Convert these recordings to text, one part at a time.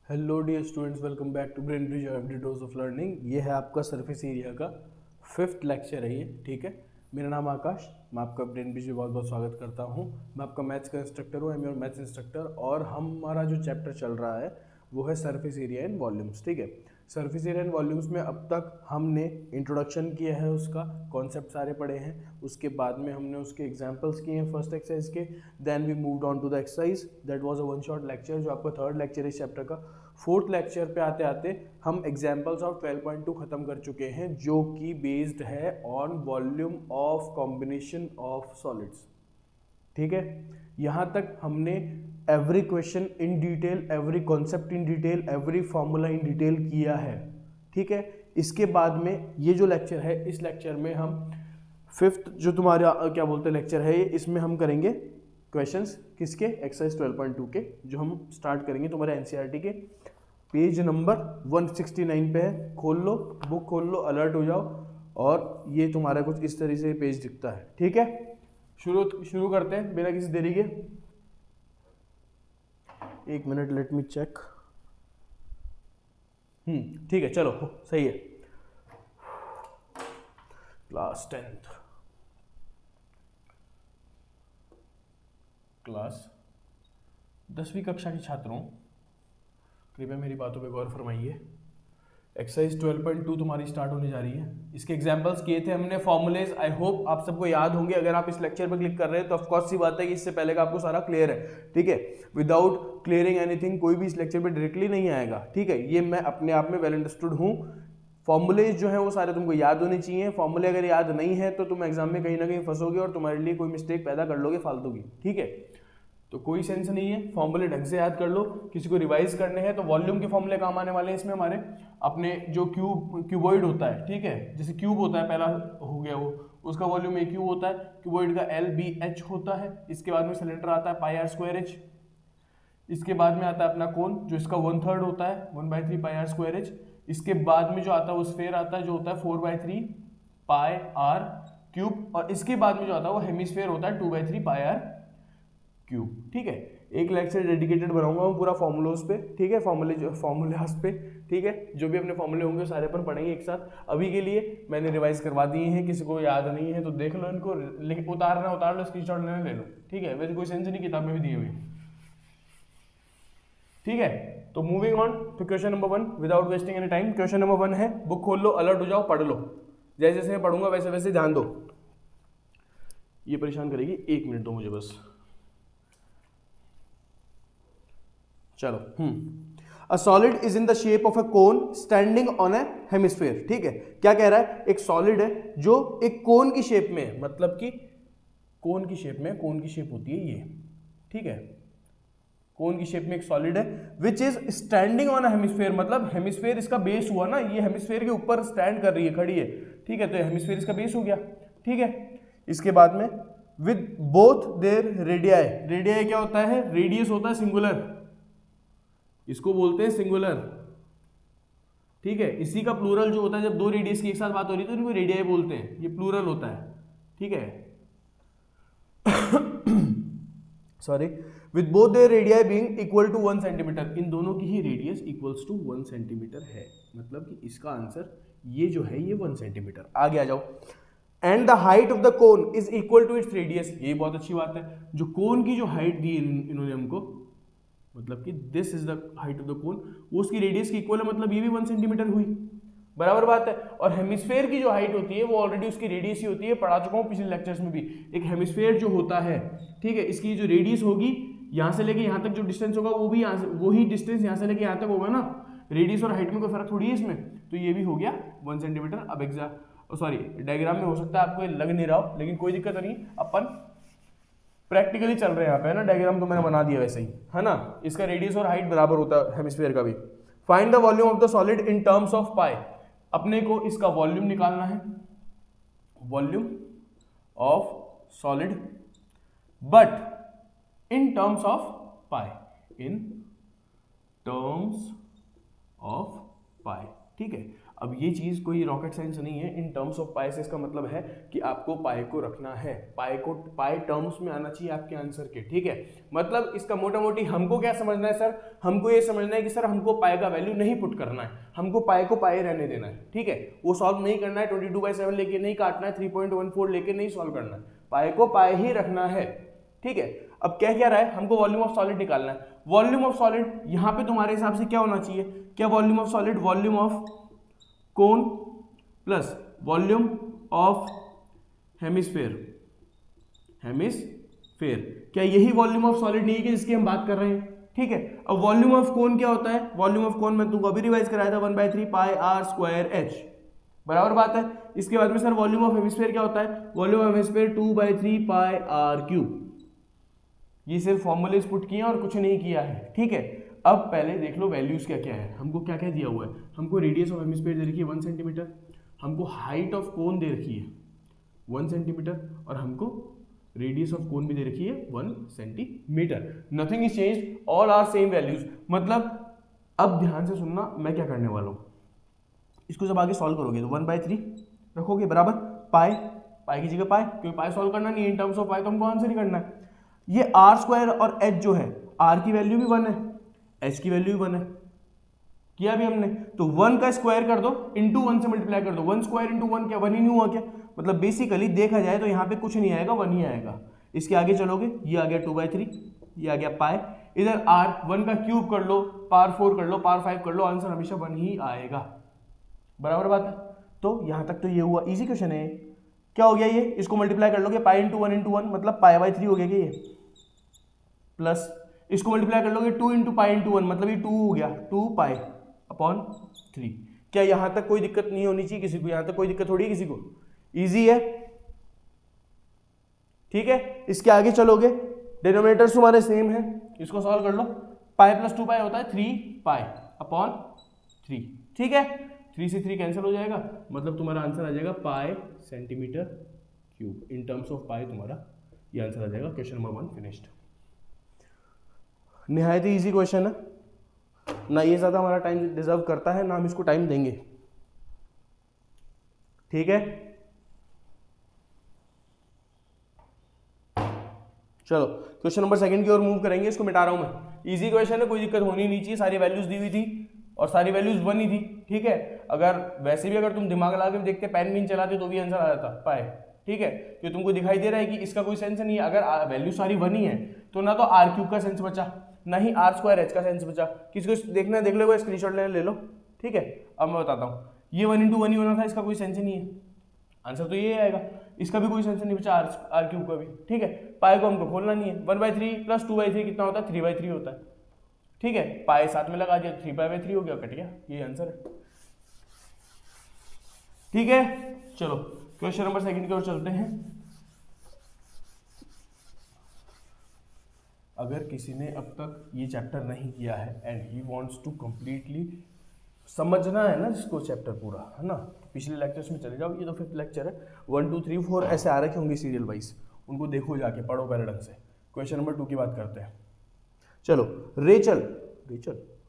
Hello dear students, welcome back to brain bridge every dose of learning. ये है आपका surface area का 5th lecture है ये, ठीक है। मेरा नाम आकाश, मैं आपका ब्रेन ब्रिज में बहुत बहुत स्वागत करता हूँ। मैं आपका मैथ्स का इंस्ट्रक्टर हूँ, I am your maths instructor. और हमारा जो चैप्टर चल रहा है वो है सरफेस एरिया इन वॉल्यूम्स, ठीक है। सरफेस एरिया इन वॉल्यूम्स में अब तक हमने इंट्रोडक्शन किया है, उसका कॉन्सेप्ट सारे पढ़े हैं। उसके बाद में हमने उसके एग्जांपल्स किए हैं फर्स्ट एक्सरसाइज के। Then we moved on to the exercise, that was a one shot lecture जो आपका 3rd लेक्चर है इस चैप्टर का। 4th लेक्चर पे आते आते हम एग्जांपल्स ऑफ 12.2 खत्म कर चुके हैं, जो कि बेस्ड है on volume of combination of solids, ठीक है। यहाँ तक हमने every question in detail, every concept in detail, every formula in detail किया है, ठीक है। इसके बाद में ये जो लेक्चर है, इस लेक्चर में हम 5th जो तुम्हारा क्या बोलते हैं लेक्चर है, इसमें हम करेंगे क्वेश्चंस किसके, एक्सरसाइज 12.2 के, जो हम स्टार्ट करेंगे तुम्हारे एनसीईआरटी के पेज नंबर 169 पे है। खोल लो, बुक खोल लो, अलर्ट हो जाओ। और ये तुम्हारा कुछ इस तरह से पेज दिखता है, ठीक है। शुरू करते हैं बिना किसी देरी के। एक मिनट, लेट मी चेक। ठीक है, चलो सही है। क्लास 10th, क्लास 10वीं कक्षा के छात्रों, कृपया मेरी बातों पे गौर फरमाइए। एक्सरसाइज 12.2 तुम्हारी स्टार्ट होने जा रही है। इसके एग्जांपल्स किए थे हमने, फॉर्मूलेज। आई होप आप सबको याद होंगे। अगर आप इस लेक्चर पर क्लिक कर रहे हैं तो ऑफकोर्स सी बात है कि इससे पहले का आपको सारा क्लियर है, ठीक है। विदाउट क्लियरिंग एनीथिंग कोई भी इस लेक्चर पे डायरेक्टली नहीं आएगा, ठीक है। ये मैं अपने आप में वेल अंडरस्टूड हूँ। फॉर्मूलेज जो है वो सारे तुमको याद होने चाहिए। फॉर्मूले अगर याद नहीं है तो तुम एग्जाम में कहीं ना कहीं फंसोगे और तुम्हारे लिए कोई मिस्टेक पैदा कर लोगे फालतू की, ठीक है। तो कोई सेंस नहीं है, फॉर्मूले ढंग से याद कर लो। किसी को रिवाइज करने हैं तो वॉल्यूम के फॉर्मूले काम आने वाले हैं इसमें हमारे। अपने जो क्यूबॉइड होता है, ठीक है, जैसे क्यूब होता है, पहला हो गया वो, उसका वॉल्यूम ए क्यूब होता है। क्यूबॉइड का LBH होता है। इसके बाद में सिलेंडर आता है πr²h। इसके बाद में आता है अपना कोन, जो इसका 1/3 होता है, 1/3 πr²h। इसके बाद में जो आता है वो स्फीयर आता है, जो होता है 4/3 πr³। और इसके बाद में जो आता है वो हेमिस्फीयर होता है 2/3 πr³, ठीक है। एक लेक्चर डेडिकेटेड बनाऊंगा मैं पूरा फॉर्मूलोज पे, ठीक है, फॉर्मूलाज पे, ठीक है। जो भी अपने फॉर्मूले होंगे सारे पर पढ़ेंगे एक साथ। अभी के लिए मैंने रिवाइज करवा दिए हैं, किसी को याद नहीं है तो देख लो इनको, उतार लो, स्क्रीनशॉट लेना ले लो, ठीक है। वैसे कोई सेंस नहीं, किताब में भी दिए हुए, ठीक है। तो moving on to question number 1 without wasting any time. Question number 1 है, बुक खोल लो, अलर्ट हो जाओ, पढ़ लो। जैसे जैसे मैं पढ़ूंगा वैसे वैसे ध्यान दो। ये परेशान करेगी, 1 मिनट दो मुझे बस। चलो, a solid is in the shape of a cone standing on A hemisphere, ठीक है। क्या कह रहा है, एक सॉलिड है जो एक कोन की शेप में है, मतलब कि कोन की शेप में, कोन की शेप होती है ये, ठीक है। कोन की शेप में एक सॉलिड है which is standing on a hemisphere, मतलब हेमिस्फीयर इसका बेस हुआ ना, ये हेमिस्फीयर के ऊपर स्टैंड कर रही है, खड़ी है, ठीक है। तो हेमिस्फीयर इसका बेस हो गया, ठीक है। इसके बाद में with both their radii, radii क्या होता है, रेडियस होता है सिंगुलर, इसको बोलते हैं सिंगुलर, ठीक है। इसी का प्लूरल जो होता है, जब दो रेडियस की एक साथ बात हो रही है तो इनको रेडियाई बोलते हैं, ये प्लूरल होता है, ठीक है। Sorry, with both their radii being equal to 1 centimetre, इन दोनों की ही रेडियस इक्वल्स टू 1 सेंटीमीटर है, मतलब कि इसका आंसर ये जो है ये 1 सेंटीमीटर। आगे आ जाओ। And the height of the cone is equal to its radius, ये बहुत अच्छी बात है। जो कोन की जो हाइट दी इन्होंने हमको, मतलब कि this is the height of the कोन, वो उसकी रेडियस की इक्वल है, मतलब ये भी 1 सेंटीमीटर हुई, बराबर बात है। और हेमिस्फीयर की जो हाइट होती है वो ऑलरेडी उसकी रेडियस ही होती है, पढ़ा चुका हूं पिछले लेक्चर्स में भी। एक हेमिस्फीयर जो होता है, ठीक है, इसकी जो रेडियस होगी यहां से लेके यहां तक जो डिस्टेंस होगा वो भी यहां से, वही डिस्टेंस यहां से लेके यहां तक होगा ना। रेडियस और हाइट में कोई फर्क थोड़ी है इसमें, तो ये भी हो गया 1 सेंटीमीटर। अब सॉरी, डायग्राम में हो सकता है आपको लग नहीं रहा हो, लेकिन कोई दिक्कत नहीं, अपन प्रैक्टिकली चल रहे हैं यहाँ पे, है ना। डायग्राम तो मैंने बना दिया वैसे ही, है ना। इसका रेडियस और हाइट बराबर होता है हेमिस्फीयर का भी। Find the volume of the solid in terms of pi, अपने को इसका वॉल्यूम निकालना है, volume of solid, but in terms of pi, in terms of pi, ठीक है। अब ये चीज़ कोई रॉकेट साइंस नहीं है। इन टर्म्स ऑफ पाई से इसका मतलब है कि आपको पाई को रखना है, पाई टर्म्स में आना चाहिए आपके आंसर के, ठीक है। मतलब इसका मोटा मोटी हमको क्या समझना है सर, हमको ये समझना है कि सर हमको पाई का वैल्यू नहीं पुट करना है, हमको पाई को पाई रहने देना है, ठीक है। वो सॉल्व नहीं करना है, 22/7 लेके नहीं काटना है, 3.14 लेके नहीं सॉल्व करना है, पाई को पाई ही रखना है, ठीक है। अब क्या रहा है, हमको वॉल्यूम ऑफ सॉलिड निकालना है। वॉल्यूम ऑफ सॉलिड यहाँ पे तुम्हारे हिसाब से क्या होना चाहिए, क्या volume of solid, volume of cone plus volume of hemisphere, क्या यही वॉल्यूम ऑफ सॉलिड नहीं है कि जिसकी हम बात कर रहे हैं, ठीक है। अब वॉल्यूम ऑफ कोन क्या होता है, वॉल्यूम ऑफ कोन में तुमको अभी रिवाइज कराया था 1/3 पाई आर स्क्वायर एच, बराबर बात है। इसके बाद में सर वॉल्यूम ऑफ हेमिस्फेयर क्या होता है, volume of hemisphere 2/3 pi r cube. ये सिर्फ फॉर्मूले पुट किए और कुछ नहीं किया है, ठीक है। अब पहले देख लो वैल्यूज क्या क्या है, हमको क्या क्या दिया हुआ है। हमको रेडियस ऑफ हेमिस्फीयर दे रखी है 1 सेंटीमीटर, हमको हाइट ऑफ कोन दे रखी है 1 सेंटीमीटर, और हमको रेडियस ऑफ कोन भी दे रखी है 1 centimetre. Nothing is changed, all are same values. मतलब अब ध्यान से सुनना मैं क्या करने वाला हूँ, इसको जब आगे सॉल्व करोगे तो 1/3 रखोगे बराबर पाई की जगह पाई, क्योंकि पाई सॉल्व करना नहीं है, इन टर्म्स ऑफ पाई तो हमको आंसर ही करना है। ये आर स्क्वायर और एच जो है, आर की वैल्यू भी 1 है, एच की वैल्यू भी 1 है, किया भी हमने। तो 1 का स्क्वायर कर दो, इंटू 1 से मल्टीप्लाई कर दो, 1 स्क्वायर इंटू 1 क्या 1 ही नहीं हुआ क्या। मतलब बेसिकली देखा जाए तो यहाँ पे कुछ नहीं आएगा, 1 ही आएगा। इसके आगे चलोगे, ये आ गया 2/3, ये आ गया पाई, इधर आर 1 का क्यूब कर लो, पावर 4 कर लो, पावर 5 कर लो, आंसर हमेशा 1 ही आएगा, बराबर बात है। तो यहां तक तो ये हुआ, इजी क्वेश्चन है। क्या हो गया ये, इसको मल्टीप्लाई कर लोगे, पाई इंटू 1 मतलब पाई/3 हो गया क्या ये, प्लस इसको मल्टीप्लाई कर लोगे 2 इंटू पाई इंटू 1 मतलब ये 2 हो गया, 2 पाई अपॉन 3। क्या यहां तक कोई दिक्कत नहीं होनी चाहिए किसी को, यहां तक कोई दिक्कत थोड़ी है किसी को, इजी है, ठीक है। इसके आगे चलोगे, डिनोमिनेटर्स तुम्हारे सेम है, इसको सॉल्व कर लो, पाई प्लस 2 पाई होता है 3 पाई अपॉन 3, ठीक है। 3 से 3 कैंसिल हो जाएगा, मतलब तुम्हारा आंसर आ जाएगा pi centimetre cube. In terms of pi तुम्हारा ये आंसर आ जाएगा। Question number 1 finished. निहायत ही इजी क्वेश्चन है, ना ये ज्यादा हमारा टाइम डिजर्व करता है, ना हम इसको टाइम देंगे, ठीक है। चलो क्वेश्चन नंबर 2 की ओर मूव करेंगे, इसको मिटा रहा हूं मैं। इजी क्वेश्चन है, कोई दिक्कत होनी नहीं चाहिए, सारी वैल्यूज दी हुई थी और सारी वैल्यूज 1 ही थी, ठीक है। अगर वैसे भी अगर तुम दिमाग लगा के देखते, पेन भी चलाते तो भी आंसर आ जाता पाए, ठीक है। कि तुमको दिखाई दे रहा है कि इसका कोई सेंस नहीं है, अगर वैल्यू सारी 1 ही है तो ना तो आर क्यूब का सेंस बचा, ना ही आर स्क्वायर एच का सेंस बचा। किसको देखना है देख लो, स्क्रीनशॉट लेना ले लो, ठीक है। अब मैं बताता हूँ, ये 1 इंटू 1 ही होना था, इसका कोई सेंस ही नहीं है, आंसर तो ये आएगा। इसका भी कोई सेंस नहीं बचा, आर क्यूब का भी, ठीक है। पाई को हमको खोलना नहीं है, 1/3 प्लस 2/3 कितना होता है, 3/3 होता है, ठीक है। पाई साथ में लगा दिया, 3/3 हो गया, कट गया, ये आंसर है, ठीक है। चलो क्वेश्चन नंबर 2 की ओर चलते हैं। अगर किसी ने अब तक ये चैप्टर नहीं किया है and he wants to completely समझना है ना जिसको चैप्टर पूरा, है ना, तो पिछले लेक्चर्स में चले जाओ। ये तो 5th लेक्चर है, 1 2 3 4 ऐसे आ रखे होंगे सीरियल वाइज, उनको देखो जाके, पढ़ो पहले ढंग से। क्वेश्चन नंबर 2 की बात करते हैं। चलो, रेचल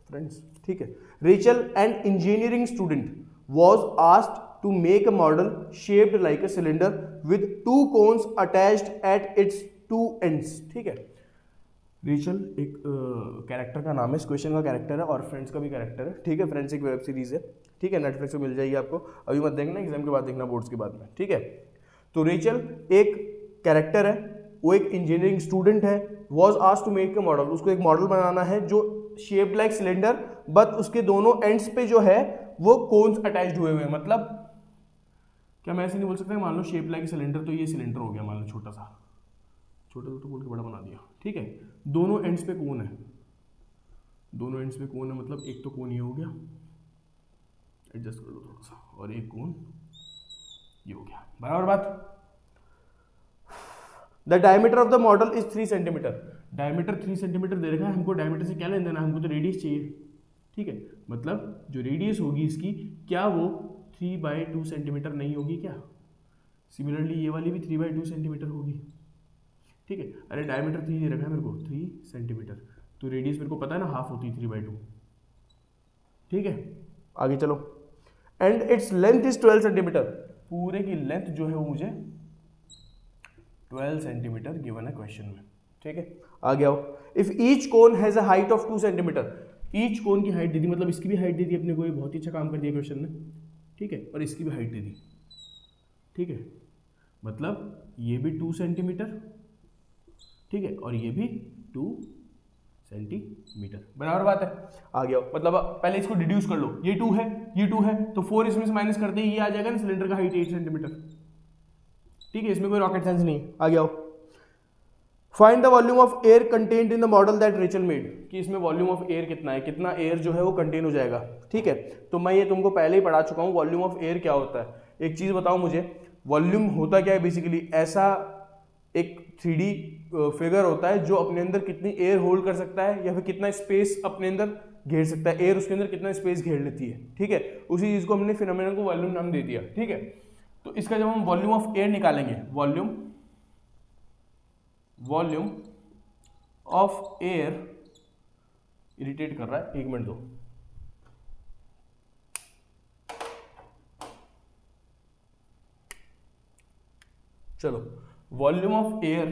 फ्रेंड्स, ठीक है। Rachel and engineering student was asked to make a model shaped like a cylinder with 2 cones attached at its 2 ends, ठीक है। रेचल एक कैरेक्टर का नाम है, इस क्वेश्चन का कैरेक्टर है और फ्रेंड्स का भी कैरेक्टर है, ठीक है। फ्रेंड्स एक वेब सीरीज है, ठीक है, नेटफ्लिक्स पे मिल जाएगी आपको, अभी मत देखना, एग्जाम के बाद देखना, बोर्ड्स के बाद में, ठीक है। तो रेचल एक कैरेक्टर है, वो एक इंजीनियरिंग स्टूडेंट है, was asked to make a model, उसको एक मॉडल बनाना है जो शेप्ड लाइक सिलेंडर, बट उसके दोनों एंड्स पे जो है वो कोन्स अटैच्ड हुए हुए हैं। मतलब क्या मैं ऐसे नहीं बोल सकता, मान लो शेप लाइक सिलेंडर, तो ये सिलेंडर हो गया, मान लो छोटा सा तो बोल के बड़ा बना दिया, ठीक है। दोनों एंड्स पे कोन है, दोनों एंड्स पे कोन है, मतलब एक तो कोन ये हो गया, एडजस्ट कर लो थोड़ा सा, और एक कोन ये हो गया, बराबर बात। The diameter of the model is 3 centimetre, diameter 3 centimetre दे रखा है, हमको डायमीटर से क्या लेना देना, हमको तो रेडियस चाहिए, ठीक है। मतलब जो रेडियस होगी इसकी, क्या वो 3/2 सेंटीमीटर नहीं होगी क्या। सिमिलरली ये वाली भी 3/2 सेंटीमीटर होगी, ठीक है। अरे डायमीटर 3 दे रखा है मेरे को, 3 सेंटीमीटर, तो रेडियस मेरे को पता है ना, हाफ होती है 3/2, ठीक है। आगे चलो, and its length is 12 centimetre, पूरे की लेंथ जो है वो मुझे 12 सेंटीमीटर गिवन है क्वेश्चन में, ठीक है। आगे आओ, if each cone has a height of 2 centimetre, each cone की हाइट दे दी, मतलब इसकी भी हाइट दे दी अपने को, ये बहुत ही अच्छा काम कर दिया क्वेश्चन ने, ठीक है, और इसकी भी हाइट दे दी, ठीक है, मतलब ये भी 2 सेंटीमीटर, ठीक है, और ये भी 2 सेंटीमीटर, बराबर बात है। आ गया, मतलब पहले इसको डिड्यूस कर लो, ये 2 है, ये 2 है, तो 4 इसमें से माइनस करते ही ये आ जाएगा ना, सिलेंडर का हाइट 8 सेंटीमीटर, ठीक है, इसमें कोई रॉकेट साइंस नहीं है। आ गया, find the volume of air contained in the model that Rachel made, कि इसमें वॉल्यूम ऑफ एयर कितना है, कितना एयर जो है वो कंटेन हो जाएगा, ठीक है। तो मैं ये तुमको पहले ही पढ़ा चुका हूँ, वॉल्यूम ऑफ एयर क्या होता है। एक चीज बताओ मुझे, वॉल्यूम होता क्या है बेसिकली, ऐसा एक 3D फिगर होता है जो अपने अंदर कितनी एयर होल्ड कर सकता है या फिर कितना स्पेस अपने अंदर घेर सकता है, एयर उसके अंदर कितना स्पेस घेर लेती है, ठीक है। उसी चीज को हमने फिनोमेनन को वॉल्यूम नाम दे दिया, ठीक है। तो इसका जब हम वॉल्यूम ऑफ एयर निकालेंगे, वॉल्यूम ऑफ एयर, इरिटेट कर रहा है, 1 मिनट दो, चलो, वॉल्यूम ऑफ एयर,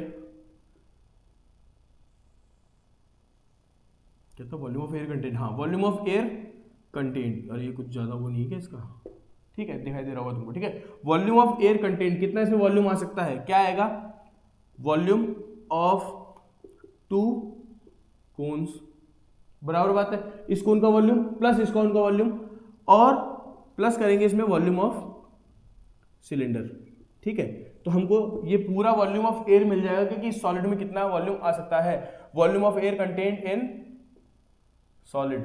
क्या था, वॉल्यूम ऑफ एयर कंटेंट, हाँ, वॉल्यूम ऑफ एयर कंटेंट, और ये कुछ ज्यादा वो नहीं है क्या इसका, ठीक है, दिखाई दे रहा होगा तुमको, ठीक है। वॉल्यूम ऑफ एयर कंटेंट, कितना इसमें वॉल्यूम आ सकता है, क्या आएगा, वॉल्यूम ऑफ 2 कोन्स, बराबर बात है, इस कोन का वॉल्यूम प्लस इस कोन का वॉल्यूम, और प्लस करेंगे इसमें वॉल्यूम ऑफ सिलेंडर, ठीक है। तो हमको ये पूरा वॉल्यूम ऑफ एयर मिल जाएगा कि इस सॉलिड में कितना वॉल्यूम आ सकता है, volume of air contained in solid,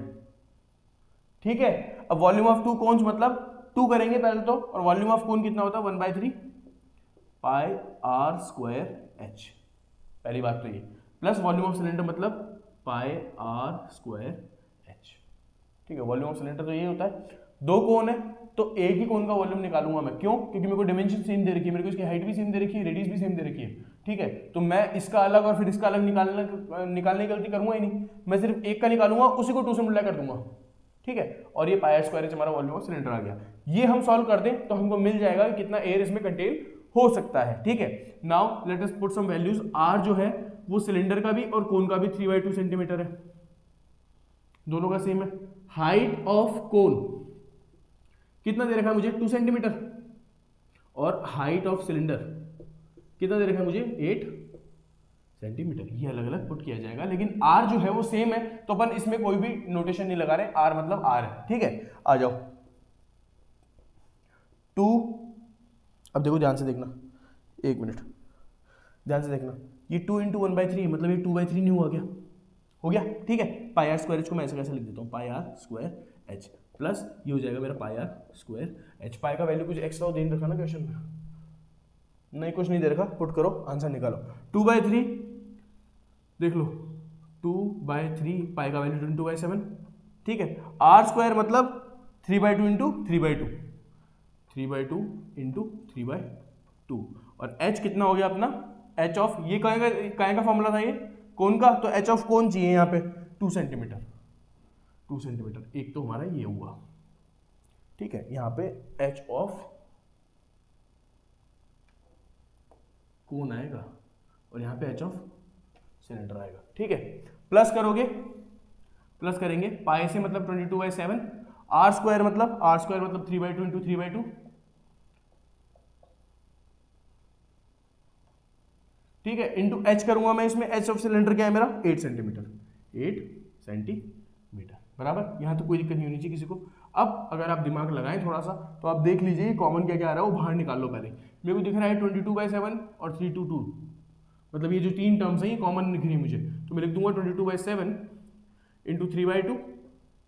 ठीक है। अब वॉल्यूम ऑफ 2 कोन्स मतलब 2 करेंगे पहले तो, और वॉल्यूम ऑफ कोन कितना होता है 1/3 पाई आर स्क्वायर एच, पहली बात तो ये, प्लस वॉल्यूम ऑफ सिलेंडर मतलब पाई आर स्क्वायर एच, ठीक है। वॉल्यूम ऑफ सिलेंडर तो ये होता है, 2 कोन है तो एक ही कोन का वॉल्यूम निकालूंगा मैं, क्यों, क्योंकि मेरे को डिमेंशन सेम दे रखी है, मेरे को इसकी हाइट भी सेम दे रखी है, रेडियस भी सेम दे रखी है, ठीक है। तो मैं इसका अलग और फिर इसका अलग निकालने की गलती करूंगा ही नहीं, मैं सिर्फ एक का निकालूंगा, उसी को 2 से मल्टीप्लाई कर दूंगा, ठीक है। और ये पाई आर स्क्वायर एच हमारा वॉल्यूम ऑफ सिलेंडर आ गया। ये हम सॉल्व कर दें तो हमको मिल जाएगा कि कितना एयर इसमें कंटेन हो सकता है, ठीक है। Now let us put some values, r जो है वो सिलेंडर का भी और कोन का भी 3/2 सेंटीमीटर है, दोनों का सेम है। हाइट ऑफ कोन कितना दे रखा है मुझे, 2 सेंटीमीटर, और हाइट ऑफ सिलेंडर कितना दे रखा है मुझे, 8 सेंटीमीटर। ये अलग अलग पुट किया जाएगा, लेकिन आर जो है वो सेम है, तो अपन इसमें कोई भी नोटेशन नहीं लगा रहे, आर मतलब आर है, ठीक है। आ जाओ 2, अब देखो ध्यान से देखना, 1 मिनट ध्यान से देखना, ये 2 × 1/3 मतलब ये 2/3 नहीं हुआ क्या, हो गया, ठीक है। पाई आर स्क्वायर एच को मैं ऐसे कैसे लिख देता हूँ, पाई आर स्क्वायर एच प्लस ये हो जाएगा मेरा पाई आर स्क्वायर एच। पाई का वैल्यू कुछ एक्स्ट्रा दे रखा ना क्वेश्चन में, नहीं कुछ नहीं दे रखा, पुट करो आंसर निकालो। 2/3 देख लो, 2/3 पाई का वैल्यू 22/7, ठीक है। आर स्क्वायर मतलब 3/2 × 3/2, 3/2 × 3/2, और एच कितना हो गया अपना, एच ऑफ, ये काय का फॉर्मूला था ये, कोन का, तो एच ऑफ कोन चाहिए यहाँ पे 2 सेंटीमीटर, 2 सेंटीमीटर, एक तो हमारा ये हुआ, ठीक है। यहाँ पे एच ऑफ कोन आएगा और यहाँ पे एच ऑफ सिलेंडर आएगा, ठीक है। प्लस करोगे, प्लस करेंगे, पाई से मतलब 22/7, आर स्क्वायर मतलब 3/2 × 3/2, ठीक है, इंटू एच करूंगा मैं इसमें, एच ऑफ सिलेंडर क्या है मेरा, 8 सेंटीमीटर, 8 सेंटीमीटर, बराबर। यहां तो कोई दिक्कत नहीं होनी चाहिए किसी को। अब अगर आप दिमाग लगाएं थोड़ा सा तो आप देख लीजिए कॉमन क्या क्या आ रहा है वो बाहर निकाल लो पहले। मेरे को दिख रहा है 22/7 और 3/2, मतलब ये जो 3 टर्म्स हैं ये कॉमन दिख रही है मुझे, तो मैं लिख दूंगा 22/7 × 3/2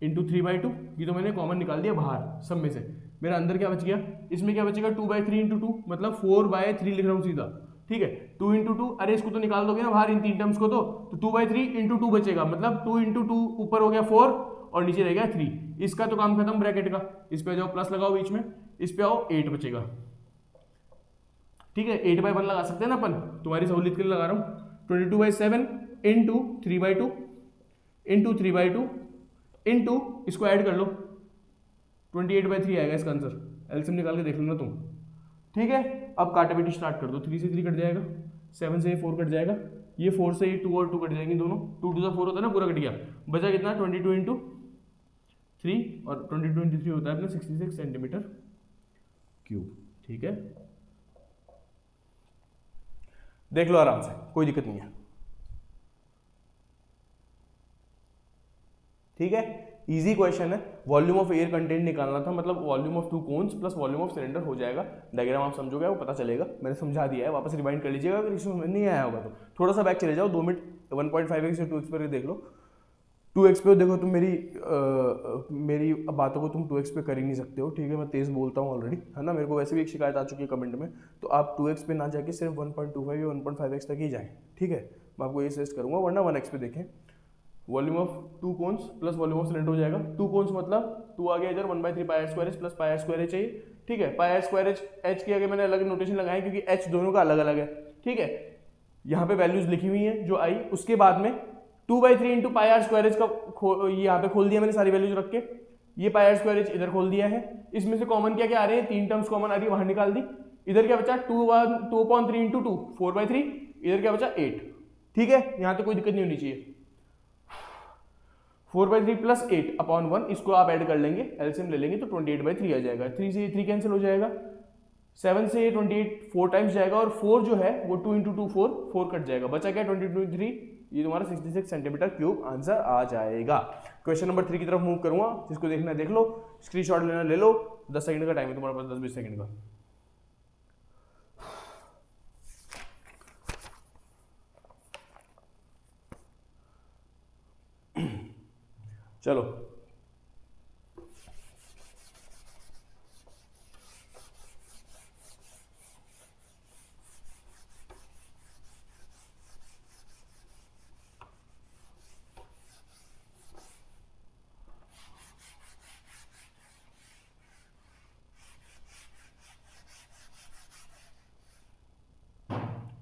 × 3/2, ये तो मैंने कॉमन निकाल दिया बाहर सब में से। मेरा अंदर क्या बच गया, इसमें क्या बचेगा, 2/3 × 2 मतलब 4/3 लिख रहा हूँ सीधा, ठीक है। 2 × 2, अरे इसको तो निकाल दोगे ना बाहर इन 3 टर्म्स को, तो 2/3 × 2 बचेगा, मतलब 2 × 2 ऊपर हो गया 4 और नीचे रह गया 3, इसका तो काम खत्म ब्रैकेट का। इस पे जाओ प्लस लगाओ बीच में, इस पे आओ 8 बचेगा, ठीक है। 8/1 लगा सकते हैं ना अपन, तुम्हारी सहूलियत के लिए लगा रहा हूँ। 22/7 × 3/2 × 3/2 इंटू इसको ऐड कर लो 28/3 आएगा इसका आंसर, एलसीएम निकाल के देख लो ना तुम, ठीक है। अब काटा बेटी स्टार्ट कर दो, 3 से 3 कट जाएगा, 7 से ये 4 कट जाएगा, ये 4 से ये 2 और 2 कट जाएंगे दोनों, 2 2 4 होता है ना, पूरा कट गया, बचा कितना 22 × 3 और 22 × 3 होता है अपना 66 सेंटीमीटर क्यूब, ठीक है। देख लो आराम से, कोई दिक्कत नहीं है, ठीक है। इजी क्वेश्चन है, वॉल्यूम ऑफ एयर कंटेंट निकालना था, मतलब volume of 2 cones plus volume of cylinder हो जाएगा। डायग्राम आप समझोगे वो पता चलेगा, मैंने समझा दिया है, वापस रिवाइंड कर लीजिएगा अगर इसमें नहीं आया होगा तो। थोड़ा सा बैक चले जाओ 2 मिनट, 1.5x या 2x पर देख लो, 2x पे देखो तुम मेरी बातों को तुम 2x पे कर ही नहीं सकते हो, ठीक है। मैं तेज बोलता हूँ ऑलरेडी, है ना, मेरे को वैसे भी एक शिकायत आ चुकी है कमेंट में, तो आप 2x पे ना जाके सिर्फ 1.25 या 1.5x तक ही जाएं, ठीक है। मैं आपको ये सजेस्ट करूँगा, वरना 1x पे देखें। Volume of 2 cones plus volume of cylinder हो जाएगा, 2 कोन्स मतलब 2 आ गया इधर, 1/3 πr² प्लस πr² चाहिए, ठीक है। πr² h की आगे मैंने अलग नोटेशन लगाई क्योंकि h दोनों का अलग अलग है, ठीक है। यहाँ पे वैल्यूज लिखी हुई हैं जो आई, उसके बाद में 2/3 × πr² का यहाँ पे खोल दिया मैंने सारी वैल्यूज रख के, ये πr² इधर खोल दिया है, इसमें से कॉमन क्या क्या आ रहे हैं, 3 टर्म्स कॉमन आ रही है, वहां निकाल दी। इधर क्या बचा 2/3 × 2 4/3, इधर क्या बचा 8, ठीक है। यहाँ तो कोई दिक्कत नहीं होनी चाहिए। 4/3 प्लस 8/1, इसको आप ऐड कर लेंगे, एलसीएम ले लेंगे तो 28/3 आ जाएगा। 3 से 3 कैंसिल हो जाएगा, 7 से 28 4 टाइम्स जाएगा, और 4 जो है वो 2 × 2 4 कट जाएगा, बचा क्या 22 × 3, ये तुम्हारा 66 सेंटीमीटर क्यूब आंसर आ जाएगा। क्वेश्चन नंबर 3 की तरफ मूव करूंगा, जिसको देखना है देख लो, स्क्रीनशॉट लेना ले लो, 10 सेकंड का टाइम है तुम्हारे पास, 10-20 सेकंड का। चलो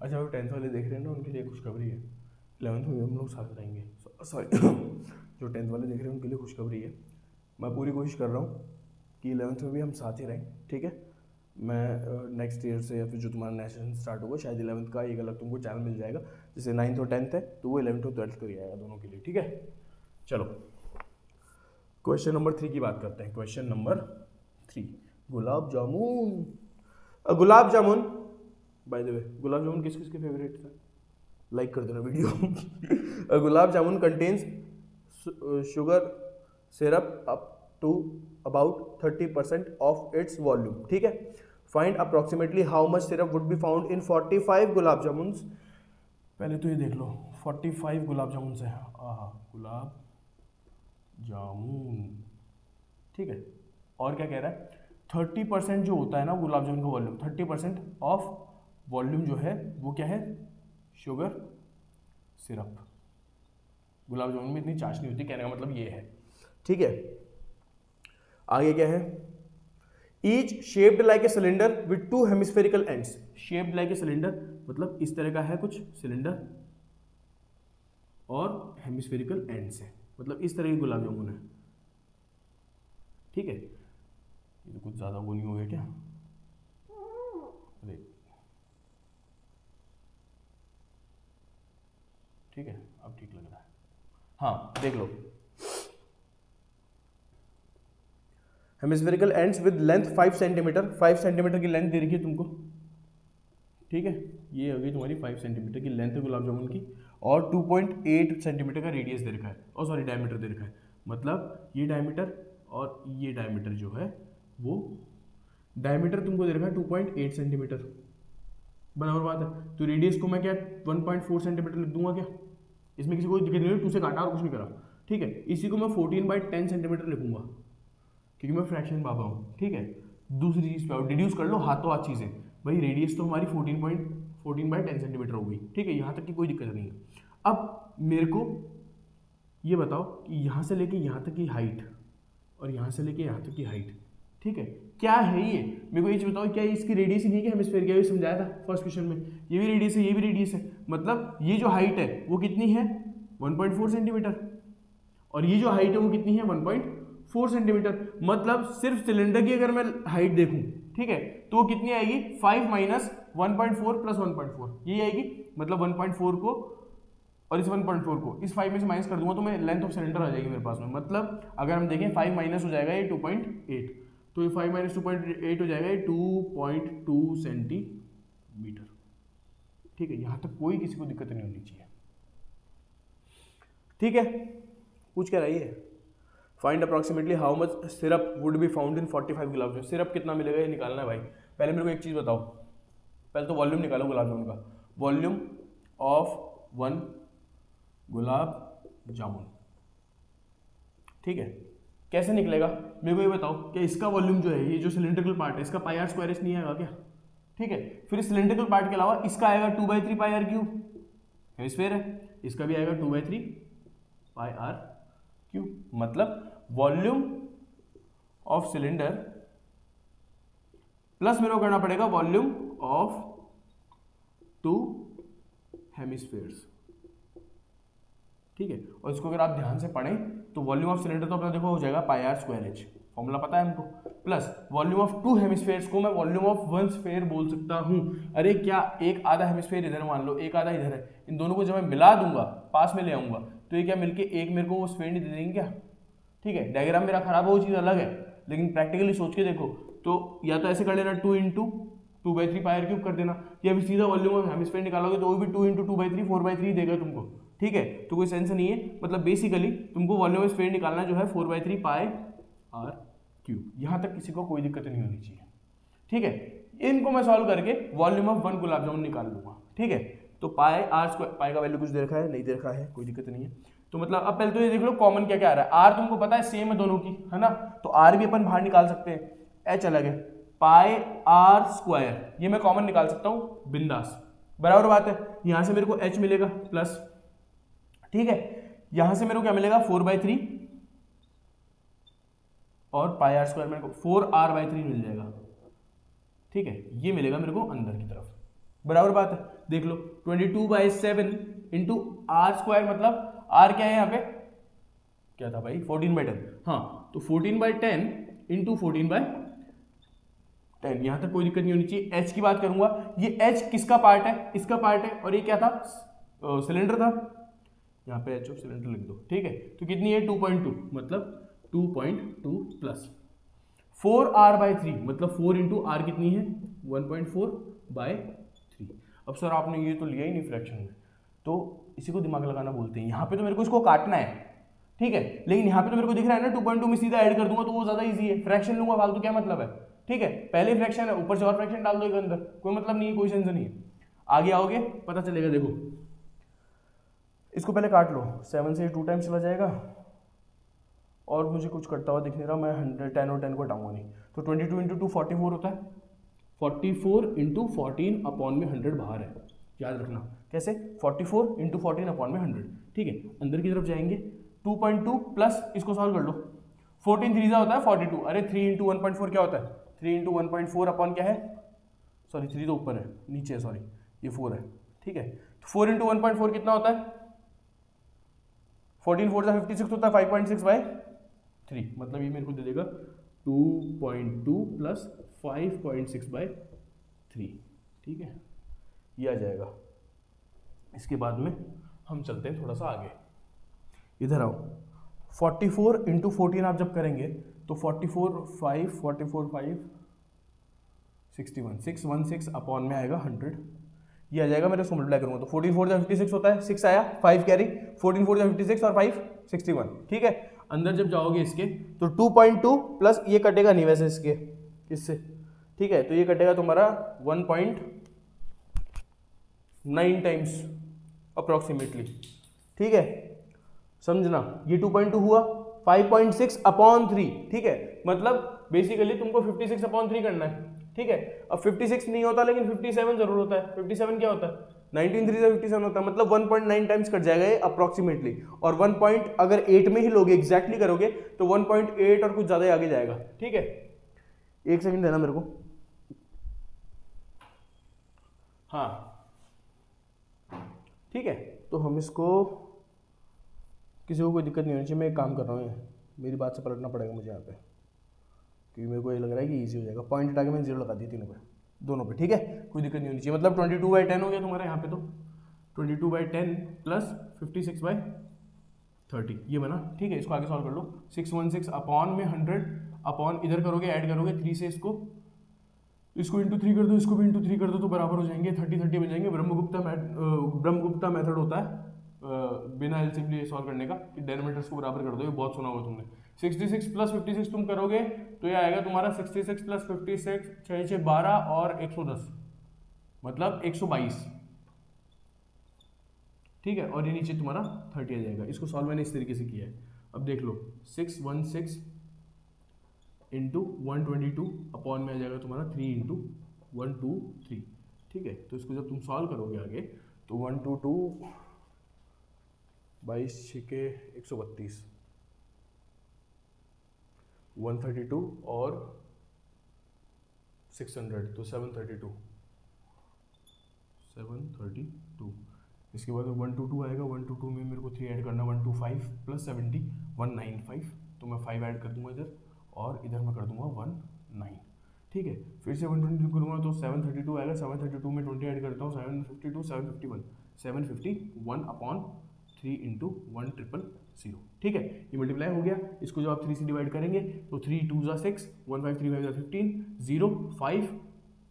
अच्छा, वो 10th वाले देख रहे हैं ना, उनके लिए खुशखबरी है, 11th में हम लोग साथ रहेंगे, सॉरी जो 10th वाले देख रहे हैं उनके लिए खुशखबरी है। मैं पूरी कोशिश कर रहा हूँ कि 11th में भी हम साथ ही रहें, ठीक है। मैं नेक्स्ट ईयर से या फिर जो तुम्हारा नेक्स्ट सेशन स्टार्ट होगा, शायद 11th का एक अलग तुमको चैनल मिल जाएगा, जैसे 9th और 10th है तो वो 11th और 12th का ही आएगा दोनों के लिए, ठीक है। चलो क्वेश्चन नंबर 3 की बात करते हैं। Question number 3, gulab jamun. Gulab jamun, by the way gulab jamun किस किस के फेवरेट था, लाइक कर देना video. Gulab jamun contains sugar syrup up to about 30% of its volume, ठीक है। Find approximately how much syrup would be found in 45 gulab jamun. पहले तो ये देख लो, 45 गुलाब जामुन है, गुलाब जामुन, ठीक है। और क्या कह रहा है, 30% जो होता है ना गुलाब जामुन का वॉल्यूम, 30% ऑफ वॉल्यूम जो है वो क्या है, शुगर सिरप। गुलाब जामुन में इतनी चाशनी होती है, कहने का मतलब ये है, ठीक है। आगे क्या है, each shaped like a cylinder with 2 hemispherical ends. Shaped like a cylinder मतलब इस तरह का है कुछ सिलेंडर और हेमिस्फेरिकल एंड्स है, मतलब इस तरह की गुलाब जामुन है, ठीक है। ये तो कुछ ज्यादा वो नहीं हो गया क्या, अरे ठीक है अब ठीक लग रहा है। हाँ देख लो, hemispherical ends with length 5 centimetre, 5 centimetre की लेंथ दे रखी है तुमको, ठीक है। ये होगी तुम्हारी 5 सेंटीमीटर की लेंथ है गुलाब जामुन की, और 2.8 सेंटीमीटर का रेडियस दे रखा है, और सॉरी डायमीटर दे रखा है, मतलब ये डायमीटर और ये डायमीटर जो है वो डायमीटर तुमको दे रखा है 2.8 सेंटीमीटर, बराबर बात है। तो रेडियस को मैं क्या 1.4 सेंटीमीटर लिख दूंगा क्या, इसमें किसी को दिक्कत नहीं, 2 से काटा और कुछ नहीं करा, ठीक है। इसी को मैं 14/10 सेंटीमीटर लिखूंगा क्योंकि मैं फ्रैक्शन पापा हूँ, ठीक है। दूसरी चीज़ पे डिड्यूस कर लो, हाथों हाथ चीज़ें, भाई रेडियस तो हमारी 14/10 सेंटीमीटर हो गई, ठीक है, यहाँ तक की कोई दिक्कत नहीं है। अब मेरे को ये बताओ कि यहाँ से लेके यहाँ तक की हाइट और यहाँ से लेके यहाँ तक की हाइट, ठीक है, क्या है ये, मेरे को ये बताओ, क्या इसकी रेडियस ही नहीं है कि हेमिस्फीयर क्या, ये समझाया था फर्स्ट क्वेश्चन में, ये भी रेडियस है, ये भी रेडियस है, मतलब ये जो हाइट है वो कितनी है 1.4 सेंटीमीटर, और ये जो हाइट है वो कितनी है 1.4 4 सेंटीमीटर, मतलब सिर्फ सिलेंडर की अगर मैं हाइट देखूं, ठीक है, तो वो कितनी आएगी 5 माइनस 1.4 प्लस 1.4 यही आएगी, मतलब 1.4 को और इस 1.4 को इस 5 में से माइनस कर दूंगा तो मैं लेंथ ऑफ सिलेंडर आ जाएगी मेरे पास में। मतलब अगर हम देखें 5 माइनस हो जाएगा ये 2.8, तो ये 5 माइनस 2.8 हो जाएगा ये 2.2 सेंटीमीटर। ठीक है, यहां तक कोई किसी को दिक्कत नहीं होनी चाहिए। ठीक है, पूछ क्या रही है, find approximately how much syrup would be found in 45 gulab jamun. Syrup कितना मिलेगा ये निकालना है भाई। पहले मेरे को एक चीज बताओ, पहले तो वॉल्यूम निकालो गुलाब जामुन का, वॉल्यूम ऑफ 1 गुलाब जामुन। ठीक है, कैसे निकलेगा मेरे को ये बताओ कि इसका वॉल्यूम जो है, ये जो सिलेंड्रिकल पार्ट है इसका पाई आर स्क्वायर एच नहीं आएगा क्या? ठीक है, फिर इस सिलेंड्रिकल पार्ट के अलावा इसका आएगा 2/3 पाई आर क्यूब, हेमिस्फीयर है, इसका भी आएगा 2/3 पाई आर क्यूब। मतलब वॉल्यूम ऑफ सिलेंडर प्लस मेरे को करना पड़ेगा वॉल्यूम ऑफ 2 हेमिस्फीयर्स। ठीक है, और इसको अगर आप ध्यान से पढ़ें तो वॉल्यूम ऑफ सिलेंडर तो अपना देखो हो जाएगा पाई आर स्क्वायर एच, फॉर्मूला पता है हमको, प्लस वॉल्यूम ऑफ 2 हेमिस्फीयर्स को मैं वॉल्यूम ऑफ 1 स्फीयर बोल सकता हूं। अरे क्या एक आधा हेमिस्फीयर इधर मान लो, एक आधा इधर है, इन दोनों को जब मैं मिला दूंगा, पास में ले आऊंगा, तो ये क्या मिलके एक मेरे को वो स्फीयर नहीं दे देंगे क्या? ठीक है, डायग्राम मेरा खराब हो, वो चीज़ अलग है, लेकिन प्रैक्टिकली सोच के देखो तो या तो ऐसे कर लेना 2 इंटू 2/3 पाई आर क्यूब कर देना, या फिर सीधा वॉल्यूम ऑफ हेमिस्फीयर निकालोगे तो वो भी 2 इंटू 2/3 4/3 देगा तुमको। ठीक है, तो कोई सेंस नहीं है, मतलब बेसिकली तुमको वॉल्यूम ऑफ स्फीयर निकालना जो है 4/3 पाई आर क्यूब। यहां तक किसी को कोई दिक्कत नहीं होनी चाहिए। ठीक है, इनको मैं सॉल्व करके वॉल्यूम ऑफ 1 गुलाब जामुन निकाल लूंगा। ठीक है, तो पाई आर स्क्वायर, पाई का वैल्यू कुछ दे रखा है, नहीं दे रखा है, कोई दिक्कत नहीं है। तो मतलब अब पहले तो ये देख लो कॉमन क्या क्या आ रहा है, आर तुमको पता है सेम है दोनों की, है ना, तो आर भी अपन बाहर निकाल सकते हैं, एच अलग है, पाई आर स्क्वायर ये मैं कॉमन निकाल सकता हूं बिंदास, बराबर बात है। यहां से मेरे को एच मिलेगा प्लस, ठीक है, यहां से मेरे को क्या मिलेगा 4/3 और पाई आर स्क्वायर मेरे को 4r/3 मिल जाएगा। ठीक है, ये मिलेगा मेरे को अंदर की तरफ, बराबर बात है। देख लो 22/7 इंटू आर स्क्वायर, मतलब आर क्या है यहाँ पे, क्या था भाई 14/10, हाँ, तो 14/10 इंटू 14/10, यहां तक कोई दिक्कत नहीं होनी चाहिए। एच की बात करूंगा, ये एच किसका पार्ट है, इसका पार्ट है, और ये क्या था सिलेंडर था, यहाँ पे एच ऑफ सिलेंडर लिख दो। ठीक है, तो कितनी है 2.2, मतलब 2.2 प्लस 4r/3, मतलब 4 इंटू आर कितनी है 1.4/3। अब सर आपने ये तो लिया ही नहीं फ्रैक्शन में, तो इसी को दिमाग लगाना बोलते हैं। यहाँ पे तो मेरे को इसको काटना है, ठीक है, लेकिन यहाँ पे तो मेरे को दिख रहा है ना 2.2 में सीधा ऐड कर दूंगा तो वो ज्यादा इजी है, फ्रैक्शन लूंगा फालतू क्या मतलब है। ठीक है, पहले फ्रैक्शन है, ऊपर से और फ्रैक्शन डाल दो एक अंदर, कोई मतलब नहीं है, कोई सेंस नहीं है। आगे आओगे पता चलेगा। देखो इसको पहले काट लो, 7 से 2 टाइम्स चला जाएगा, और मुझे कुछ कटता हुआ दिख नहीं रहा, मैं 110 और 10 को हटाऊंगा नहीं, तो 22 इंटू 2 44 होता है, 44 इंटू 14 अपॉन में 100 बाहर है, याद रखना कैसे, 44 इंटू 14 अपॉन में 100। ठीक है, अंदर की तरफ जाएंगे, 2.2 प्लस इसको सॉल्व कर लो, 14 3 होता है 42, अरे 3 इंटू 1.4 क्या होता है, 3 इंटू 1.4 अपॉन क्या है, सॉरी 3 तो ऊपर है, नीचे है, सॉरी ये 4 है। ठीक है, 4 इंटू 1.4 कितना होता है, 14 4 56 होता है, 5.6/3, मतलब ये मेरे को दे देगा 2.2 प्लस 5.6/3। ठीक है, ये आ जाएगा। इसके बाद में हम चलते हैं थोड़ा सा आगे, इधर आओ, 44 इंटू 14 आप जब करेंगे तो 44 5 61 616 अपॉन में आएगा 100, ये आ जाएगा। मेरे उसको मल्टीप्लाई करूंगा तो 14 4 56 होता है, 6 आया, 5 कैरी, 14 4 56 और 5 61। ठीक है, अंदर जब जाओगे इसके तो 2.2 प्लस ये कटेगा नहीं वैसे इसके, इससे, ठीक है, तो ये कटेगा तुम्हारा 1.9 टाइम्स अप्रोक्सीमेटली। ठीक है, समझना, ये 2.2 हुआ, 5.6 अपॉन 3। ठीक है, मतलब बेसिकली तुमको 56 अपॉन 3 करना है। ठीक है, अब 56 नहीं होता लेकिन 57 जरूर होता है। 57 क्या होता है, 19 3 से 57 होता है, मतलब 1.9 टाइम्स कट जाएगा ये अप्रोक्सीमेटली, और 1 अगर 8 में ही लोगे, एग्जैक्टली करोगे तो 1.8 और कुछ ज्यादा आगे जाएगा। ठीक है, एक सेकंड देना मेरे को। हाँ ठीक है, तो हम इसको, किसी को कोई दिक्कत नहीं होनी चाहिए, मैं एक काम कर रहा हूँ, मेरी बात से पलटना पड़ेगा मुझे यहाँ पे, क्योंकि मेरे को ये लग रहा है कि ईजी हो जाएगा। पॉइंट हटा के मैंने 0 लगा दी तीनों पे, दोनों पे, ठीक है, कोई दिक्कत नहीं होनी चाहिए। मतलब 22/10 हो गया तुम्हारा यहाँ पे, तो 22/10 प्लस 56/30 ये बना, ठीक है। इसको आगे सॉल्व कर लो। 616 अपॉन में 100 अपॉन इधर करोगे, ऐड करोगे 3 से इसको इंटू 3 कर दो, इसको भी इंटू 3 कर दो, तो बराबर हो जाएंगे 30 बन जाएंगे। ब्रह्मगुप्ता मेथड होता है बिना एलसीएम सॉल्व करने का, कि डेनोमिनेटर्स को बराबर कर दो, ये बहुत सुना होगा तुमने। 66 प्लस 56 तुम करोगे तो ये आएगा तुम्हारा 66 प्लस 56 6 6 12 और 110 मतलब 122, ठीक है। और ये नीचे तुम्हारा 30 आ जाएगा। इसको सॉल्व मैंने इस तरीके से किया है। अब देख लो 616 इंटू 122 अपॉन में आ जाएगा तुम्हारा 3 इंटू 123, ठीक है। तो इसको जब तुम सॉल्व करोगे आगे तो 122 22 6 132 132 और 600 तो 732 इसके बाद 122 आएगा। 122 में मेरे को 3 ऐड करना, 125 प्लस 70 195, तो मैं 5 ऐड कर दूंगा इधर और इधर मैं कर दूंगा 19, ठीक है। फिर से 122 करूँगा तो 732 आएगा। 732 में 20 ऐड करता हूँ, 752 751 751 अपॉन 3 इंटू 1000, ठीक है। ये मल्टीप्लाई हो गया। इसको जब आप 3 से डिवाइड करेंगे तो 3 2 ज़ा 6 1 5 3 5 ज़ा 15 0 5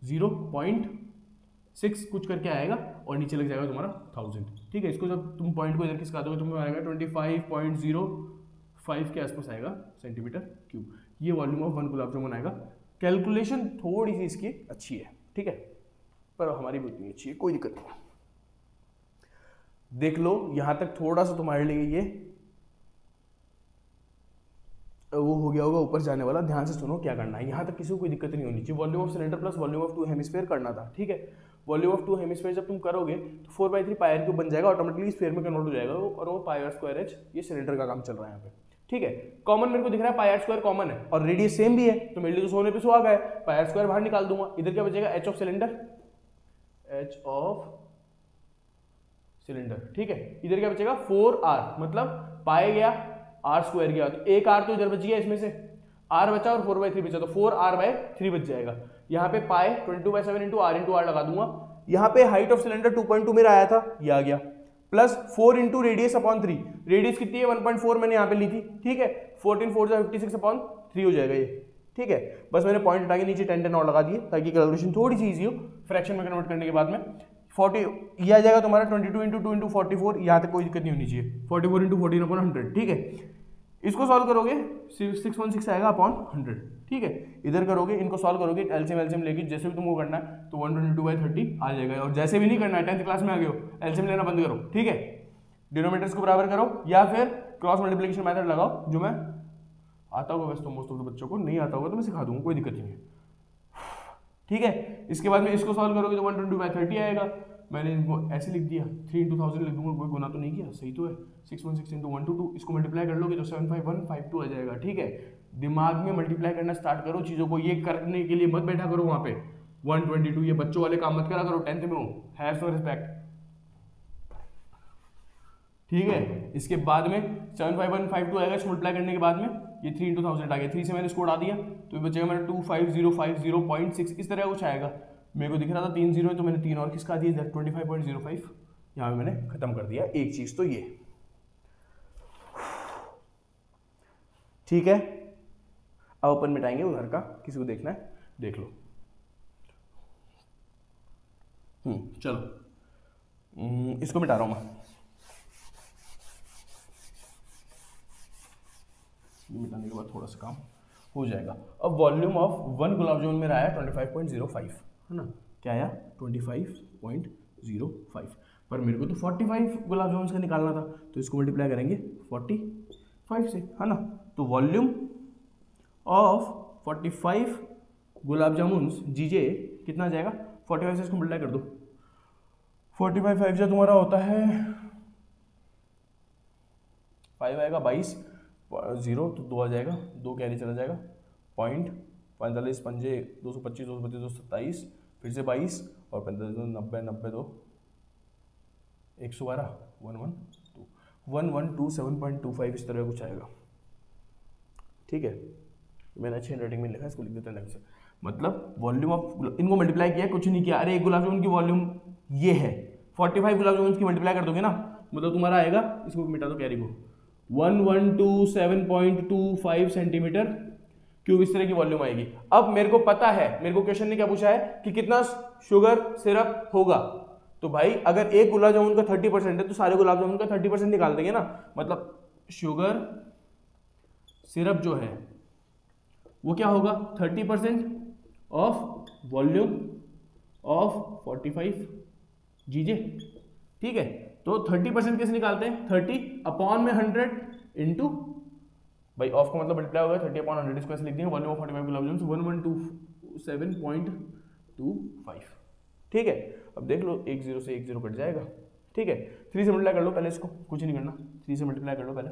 0.6 कुछ करके आएगा और नीचे लग जाएगा तुम्हारा 1000, ठीक है। इसको जब तुम पॉइंट को इधर खिसका दोगे तुम्हें आएगा 25.05 के आसपास आएगा सेंटीमीटर क्यूब। ये वॉल्यूम ऑफ 1 गुलाब जामुन आएगा। कैलकुलेशन थोड़ी सी इसकी अच्छी है, ठीक है, पर हमारी भी उतनी अच्छी है, कोई दिक्कत नहीं। देख लो यहां तक थोड़ा सा तुम्हारे लिए ये वो हो गया होगा ऊपर जाने वाला। ध्यान से सुनो क्या करना है, यहां तक किसी को कोई दिक्कत नहीं होनी चाहिए। Volume of cylinder plus volume of 2 hemisphere करना था, ठीक है। वॉल्यूम ऑफ 2 हेमिस्फीयर जब तुम करोगे तो 4/3 पाई r क्यूब बन जाएगा, ऑटोमेटिकली स्फीयर में कन्वर्ट हो जाएगा और वो पाई r स्क्वायर h, ये सिलेंडर का काम चल रहा है यहाँ पे, ठीक है। कॉमन मेरे को दिख रहा है पाई r स्क्वायर कॉमन है और रेडियस सेम भी है, तो मेरे लिए तो सोने पे सुहागा है। पाई r स्क्वायर बाहर निकाल दूंगा, इधर क्या बचेगा h ऑफ सिलेंडर, ठीक है। इधर क्या बचेगा 4r, मतलब पाए गया r स्क्वायर गया, तो एक r तो इधर बच गया, इसमें से r बचा और 4/3 बचा, तो 4r/3 बच जाएगा। यहाँ पे पाए 22/7 इंटू r लगा दूंगा। यहाँ पे हाइट ऑफ सिलेंडर 2.2 मेरा आया था, ये आ गया, plus 4 into radius upon 3, radius कितनी है 1.4 मैंने यहाँ पे ली थी, ठीक है। 14 4 56 अपॉन 3 हो जाएगा ये, ठीक है। बस मैंने पॉइंट हटा के नीचे 10 10 और लगा दिए ताकि कैलकुलेशन थोड़ी सी ईजी हो फ्रैक्शन में कन्वर्ट करने के बाद में। 40 ये आ जाएगा तुम्हारा 22 इंटू 2 इंटू 44, यहाँ तक कोई दिक्कत नहीं होनी चाहिए। 44 इंटू 14 अपॉन 100, ठीक है। इसको सॉल्व करोगे 616 आएगा अपॉन 100, ठीक है। इधर करोगे, इनको सॉल्व करोगे एलसीएम लेके, जैसे भी तुमको करना है तो 122/30 आ जाएगा। और जैसे भी नहीं करना है, 10th क्लास में आ गए हो, एलसीएम लेना बंद करो, ठीक है। डिनोमिनेटर्स को बराबर करो या फिर क्रॉस मल्टीप्लिकेशन मेथड लगाओ, जो मैं आता होगा वैसे तो मोस्ट ऑफ द बच्चों को, नहीं आता होगा तो मैं सिखा दूंगा, कोई दिक्कत नहीं है, ठीक है। इसके बाद में इसको सॉल्व करोगे तो 122/30 आएगा। मैंने इनको ऐसे लिख दिया, 3 इंटू 1000 लिख दूंगा, कोई गुना तो नहीं किया, सही तो है। 616 इंटू 122, इसको मल्टीप्लाई कर लोगे तो 75152 आ जाएगा, ठीक है। दिमाग में मल्टीप्लाई करना स्टार्ट करो चीज़ों को, ये करने के लिए मत बैठा करो वहाँ पे 122, ये बच्चों वाले काम मत करा करो, 10th में हो, हैव सम रिस्पेक्ट, ठीक है। इसके बाद में 75152 आएगा, इसको मल्टीप्लाई करने के बाद में ये 3 इंटू 1000 आ गया, 3 से मैंने इसको उड़ा दिया तो ये बचेगा मेरा 25050.6, इस तरह कुछ आएगा। मेरे को दिख रहा था 3 0 है तो मैंने 3 और खिसका दिए, 25.05, यहाँ पे मैंने खत्म कर दिया एक चीज तो ये, ठीक है। अब अपन मिटाएंगे उधर का, किसी को देखना है देख लो। चलो इसको मिटा रहा हूं मैं, मिटाने के बाद थोड़ा सा काम हो जाएगा। अब वॉल्यूम ऑफ 1 गुलाब जामुन मेरा आया 25.05, है ना, क्या आया 25.05, पर मेरे को तो 45 गुलाब जामुन का निकालना था, तो इसको मल्टीप्लाई करेंगे 45 से, है ना। तो वॉल्यूम ऑफ 45 गुलाब जामुन जीजे कितना आ जाएगा, 45 से इसको मल्टीप्लाई कर दो, 45 5 से तुम्हारा होता है 5 आएगा 22, 0 तो 2 आ जाएगा, 2 कैरी चला जाएगा, 0.45 पंजे 225 225 227, फिर से 22 और 45 90 90 2 112 112 112 7.25 इस तरह कुछ आएगा, ठीक है, मैंने अच्छी हैंडराइटिंग में लिखा है, इसको लिख देते हैं ढंग से। मतलब वॉल्यूम ऑफ, इनको मल्टीप्लाई किया, कुछ नहीं किया। अरे एक गुलाब जामुन की वॉल्यूम ये है, 45 गुलाब जामुन की मल्टीप्लाई कर दोगे ना, मतलब तुम्हारा आएगा, इसको मिटा दो कैरी को, 1127.25 सेंटीमीटर क्यूब, इस तरह की वॉल्यूम आएगी। अब मेरे को पता है, मेरे को क्वेश्चन ने क्या पूछा है कि कितना शुगर सिरप होगा, तो भाई अगर एक गुलाब जामुन का 30% है तो सारे गुलाब जामुन का 30% निकाल देंगे ना। मतलब शुगर सिरप जो है वो क्या होगा, 30% ऑफ वॉल्यूम ऑफ 45 जीजे, ठीक है। तो 30% कैसे निकालते हैं, 30 अपॉन में 100 इंटू, भाई ऑफ का मतलब मल्टीप्लाई होगा 30 अपॉन 100, इसको ऐसे लिख देंगे, वॉल्यूम ऑफ 45 गुलाब जामुन 1127.25, ठीक है। अब देख लो, एक जीरो से एक जीरो कट जाएगा, ठीक है। 3 से मल्टीप्लाई कर लो पहले, इसको कुछ नहीं करना, 3 से मल्टीप्लाई कर लो पहले,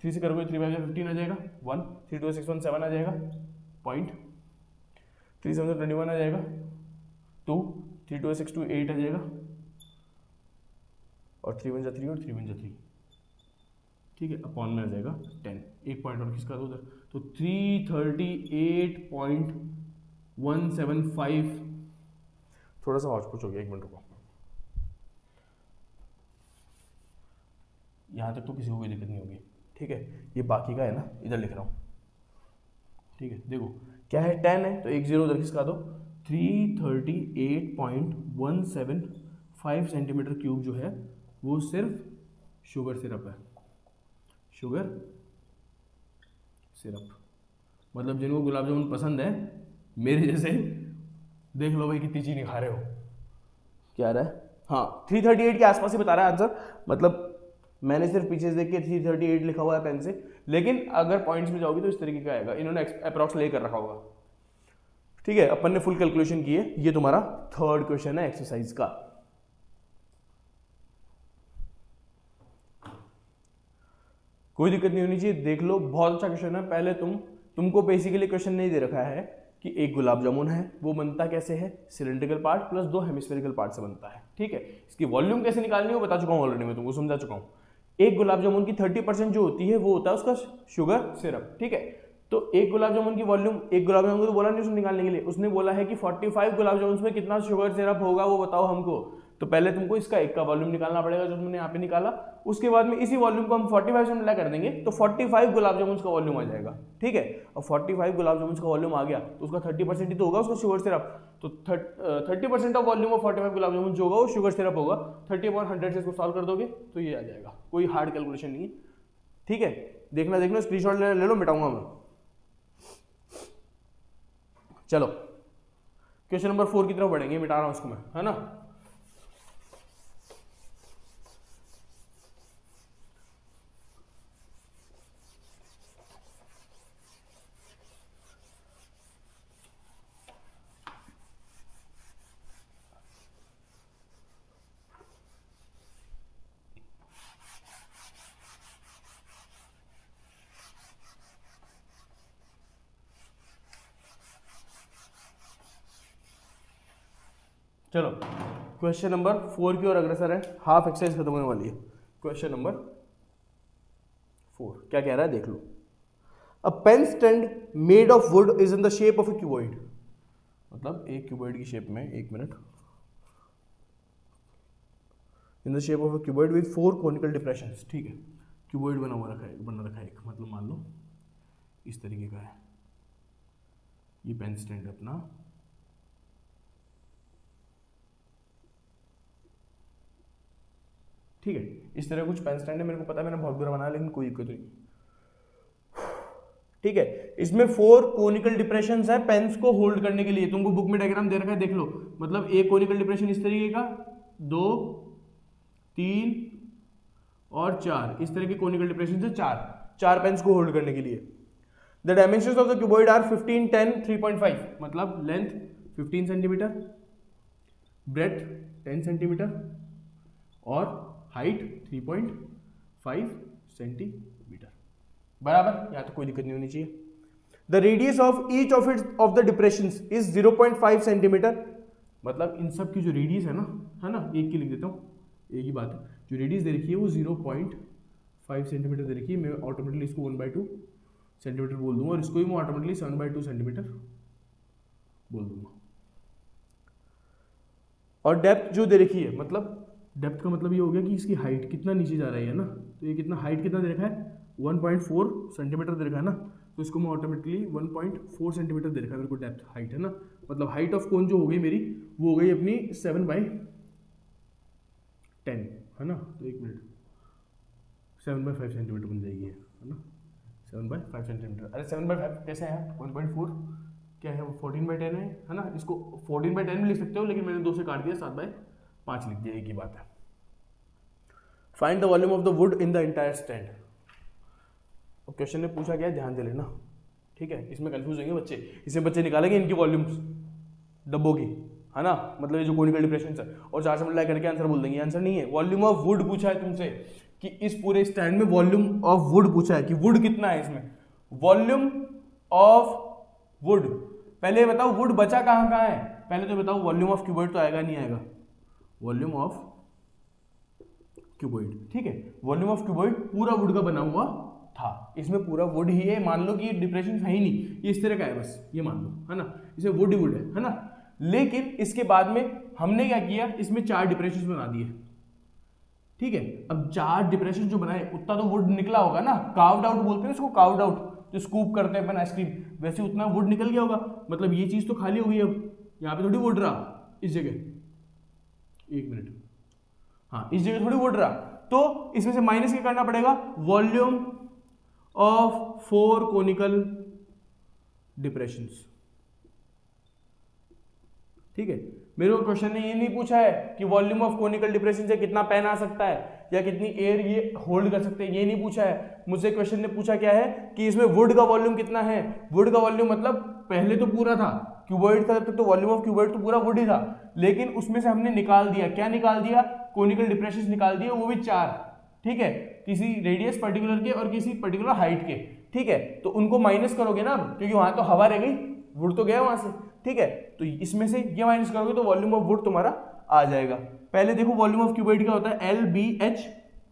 3 से करोगे 3 बाई 15 आ जाएगा, 1 3 2 6 1 7 आ जाएगा, पॉइंट 3 7 21 आ जाएगा, 2 3 2 6 2 8 आ जाएगा, और 3 1 जा 3 और 3 1 जा 3, ठीक है। अपॉन में आ जाएगा 10, एक पॉइंट और किसका दो उधर, तो 338.175, थोड़ा सा हॉच हो गया, 1 मिनट रुको। यहाँ तक तो किसी को कोई दिक्कत नहीं होगी, ठीक है। ये बाकी का है ना, इधर लिख रहा हूँ, ठीक है। देखो क्या है, 10 है तो एक जीरो उधर खिसका दो, 338.175 सेंटीमीटर क्यूब जो है वो सिर्फ शुगर सिरप है, शुगर सिरप। मतलब जिनको गुलाब जामुन पसंद है, मेरे जैसे, देख लो भाई कितनी चीनी खा रहे हो, क्या आ रहा है, हाँ 338 के आसपास ही बता रहा है आंसर। मतलब मैंने सिर्फ पीछे से देख के 338 लिखा हुआ है पेन से, लेकिन अगर पॉइंट्स में जाओगी तो इस तरीके का आएगा, इन्होंने अप्रॉक्स लेकर रखा होगा, ठीक है। अपन ने फुल कैलकुलेशन की है। ये तुम्हारा थर्ड क्वेश्चन है एक्सरसाइज का। कोई दिक्कत नहीं होनी चाहिए, देख लो, बहुत अच्छा क्वेश्चन है। पहले तुमको बेसिकली क्वेश्चन नहीं दे रखा है कि एक गुलाब जामुन है, वो बनता कैसे है, cylindrical part plus 2 hemispherical part से बनता है, ठीक है। इसकी वॉल्यूम कैसे निकालनी है वो बता चुका हूं ऑलरेडी, मैं तुमको समझा चुका हूं। एक गुलाब जामुन की 30% जो होती है वो होता है उसका शुगर सिरप, ठीक है। तो एक गुलाब जामुन की वॉल्यूम, एक गुलाब जामुन को तो बोला नहीं उसने निकालने के लिए, उसने बोला है कि 45 गुलाब जामुन में कितना शुगर सिरप होगा वो बताओ हमको। तो पहले तुमको इसका एक का वॉल्यूम निकालना पड़ेगा जो तुमने यहाँ पे निकाला, उसके बाद में इसी वॉल्यूम को हम 45 से मल्टीप्लाई कर देंगे तो 45 गुलाब जामुन का वॉल्यूम आ जाएगा, ठीक है। और 45 गुलाब जामुन का वॉल्यूम आ गया तो उसका 30% ही तो होगा उसका शुगर सिरप, तो 30% ऑफ वॉल्यूम ऑफ 45 गुलाब जामुन जो होगा वो शुगर सिरप होगा। 30/100 से इसको सॉल्व कर दोगे तो ये आ जाएगा, कोई हार्ड कैलकुलेशन नहीं है, ठीक है। देखना स्क्रीनशॉट ले लो, मिटाऊंगा मैं। चलो क्वेश्चन नंबर 4 की तरफ बढ़ेंगे, मिटा रहा हूं उसको मैं, है ना। चलो क्वेश्चन नंबर 4 की ओर अग्रसर है, हाफ एक्सरसाइज खत्म होने वाली है। क्वेश्चन नंबर 4 क्या कह रहा है देख लो। A pen stand made of wood is in the shape of a cuboid, मतलब एक क्यूबॉइड की शेप में, एक minute, in the shape of a cuboid with 4 conical depressions, ठीक है। क्यूबॉइड बना रखा है एक, मतलब मान लो इस तरीके का है, ये पेन स्टैंड अपना, ठीक है। इस तरह कुछ पेन स्टैंड है, मेरे को पता है मैंने बहुत बुरा बनाया लेकिन कोई दिक्कत नहीं, ठीक है। इसमें 4 कोनिकल डिप्रेशंस है पेन्स को होल्ड करने के लिए, तुमको बुक में डायग्राम दे रखा है देख लो। मतलब एक कोनिकल डिप्रेशन इस तरीके का, 2 3 और 4, इस तरह के कोनिकल डिप्रेशन से 4 पेन्स को होल्ड करने के लिए। The dimensions of the cuboid are 15 10 3.5, मतलब लेंथ 15 सेंटीमीटर, ब्रेथ 10 सेंटीमीटर और हाइट 3.5 सेंटीमीटर, बराबर। यहाँ तो कोई दिक्कत नहीं होनी चाहिए। The radius of each of the depressions is 0.5 centimetre, मतलब इन सब की जो रेडियस है ना, एक की लिख देता हूँ, एक ही बात है, जो रेडियस दे रखी है वो 0.5 सेंटीमीटर दे रखी है। मैं ऑटोमेटिकली इसको 1/2 सेंटीमीटर बोल दूंगा और इसको ही मैं ऑटोमेटिकली 7/2 सेंटीमीटर बोल दूंगा। और डेप्थ जो दे रखी है, मतलब डेप्थ का मतलब ये हो गया कि इसकी हाइट कितना नीचे जा रही है ना, तो ये कितना हाइट कितना दे रखा है 1.4 सेंटीमीटर दे रखा है ना, तो इसको मैं ऑटोमेटिकली 1.4 सेंटीमीटर दे रखा है मेरे को डेप्थ, हाइट है ना, मतलब हाइट ऑफ कोन जो हो गई मेरी वो हो गई अपनी 7/10 है ना, तो 1 मिनट 7/5 सेंटीमीटर बन जाएगी है ना, 7/5 सेंटीमीटर। अरे 7/5 कैसे है 1.4 क्या है 14/10 है ना, इसको 14/10 भी लिख सकते हो, लेकिन मैंने 2 से काट दिया 7/5 लिख दिया, एक ही बात है। Find the volume of the would in the entire stand. Question ने पूछा क्या है, ध्यान दे लेना, ठीक है, इसमें कंफ्यूज होंगे बच्चे, इसमें बच्चे निकालेंगे इनकी वॉल्यूम्स डब्बों की, है ना, मतलब ये जो कोनिकल डिप्रेशन है, और 4 से मल्टीप्लाई करके आंसर बोल देंगे, आंसर नहीं है। वॉल्यूम ऑफ वुड पूछा है तुमसे कि इस पूरे स्टैंड में वॉल्यूम ऑफ वुड पूछा है कि वुड कितना है इसमें, वॉल्यूम ऑफ वुड। पहले बताओ वुड बचा कहाँ कहाँ है, पहले तो बताओ वॉल्यूम ऑफ क्यूबॉइड तो आएगा नहीं आएगा, वॉल्यूम ऑफ क्यूबॉइड, ठीक है, वॉल्यूम ऑफ क्यूबॉइड पूरा वुड का बना हुआ था, इसमें पूरा वुड ही है, मान लो कि डिप्रेशन है ही नहीं, ये इस तरह का है बस, ये मान लो है ना, इसमें वुड ही वुड है ना, लेकिन इसके बाद में हमने क्या किया, इसमें 4 डिप्रेशन बना दिए, ठीक है। अब 4 डिप्रेशन जो बनाए उतना तो वुड निकला होगा ना, कार्व्ड आउट बोलते हैं इसको, कार्व्ड आउट, जो स्कूप करते हैं अपन आइसक्रीम, वैसे उतना वुड निकल गया होगा, मतलब ये चीज तो खाली हो गई, अब यहाँ पे थोड़ी वुड रहा इस जगह, 1 मिनट, हाँ इस जगह थोड़ी वुड रहा, तो इसमें से माइनस क्या करना पड़ेगा, वॉल्यूम ऑफ 4 कोनिकल डिप्रेशंस, ठीक है। मेरे को क्वेश्चन ने ये नहीं पूछा है कि वॉल्यूम ऑफ कोनिकल डिप्रेशन से कितना पेन आ सकता है या कितनी एयर ये होल्ड कर सकते हैं, ये नहीं पूछा है मुझसे। क्वेश्चन ने पूछा क्या है कि इसमें वुड का वॉल्यूम कितना है, वुड का वॉल्यूम मतलब पहले तो पूरा था क्यूबॉइड था, तो वॉल्यूम ऑफ क्यूबॉइड तो पूरा वुड ही था, लेकिन उसमें से हमने निकाल दिया, क्या निकाल दिया, कोनिकल डिप्रेशन निकाल दिया, वो भी 4, ठीक है, किसी रेडियस पर्टिकुलर के और किसी पर्टिकुलर हाइट के, ठीक है, तो उनको माइनस करोगे ना, क्योंकि वहां तो हवा रह गई, वुड तो गया वहां से, ठीक है, तो इसमें से ये माइनस करोगे तो वॉल्यूम ऑफ वुड तुम्हारा आ जाएगा। पहले देखो वॉल्यूम ऑफ क्यूबॉइड क्या होता है, LBH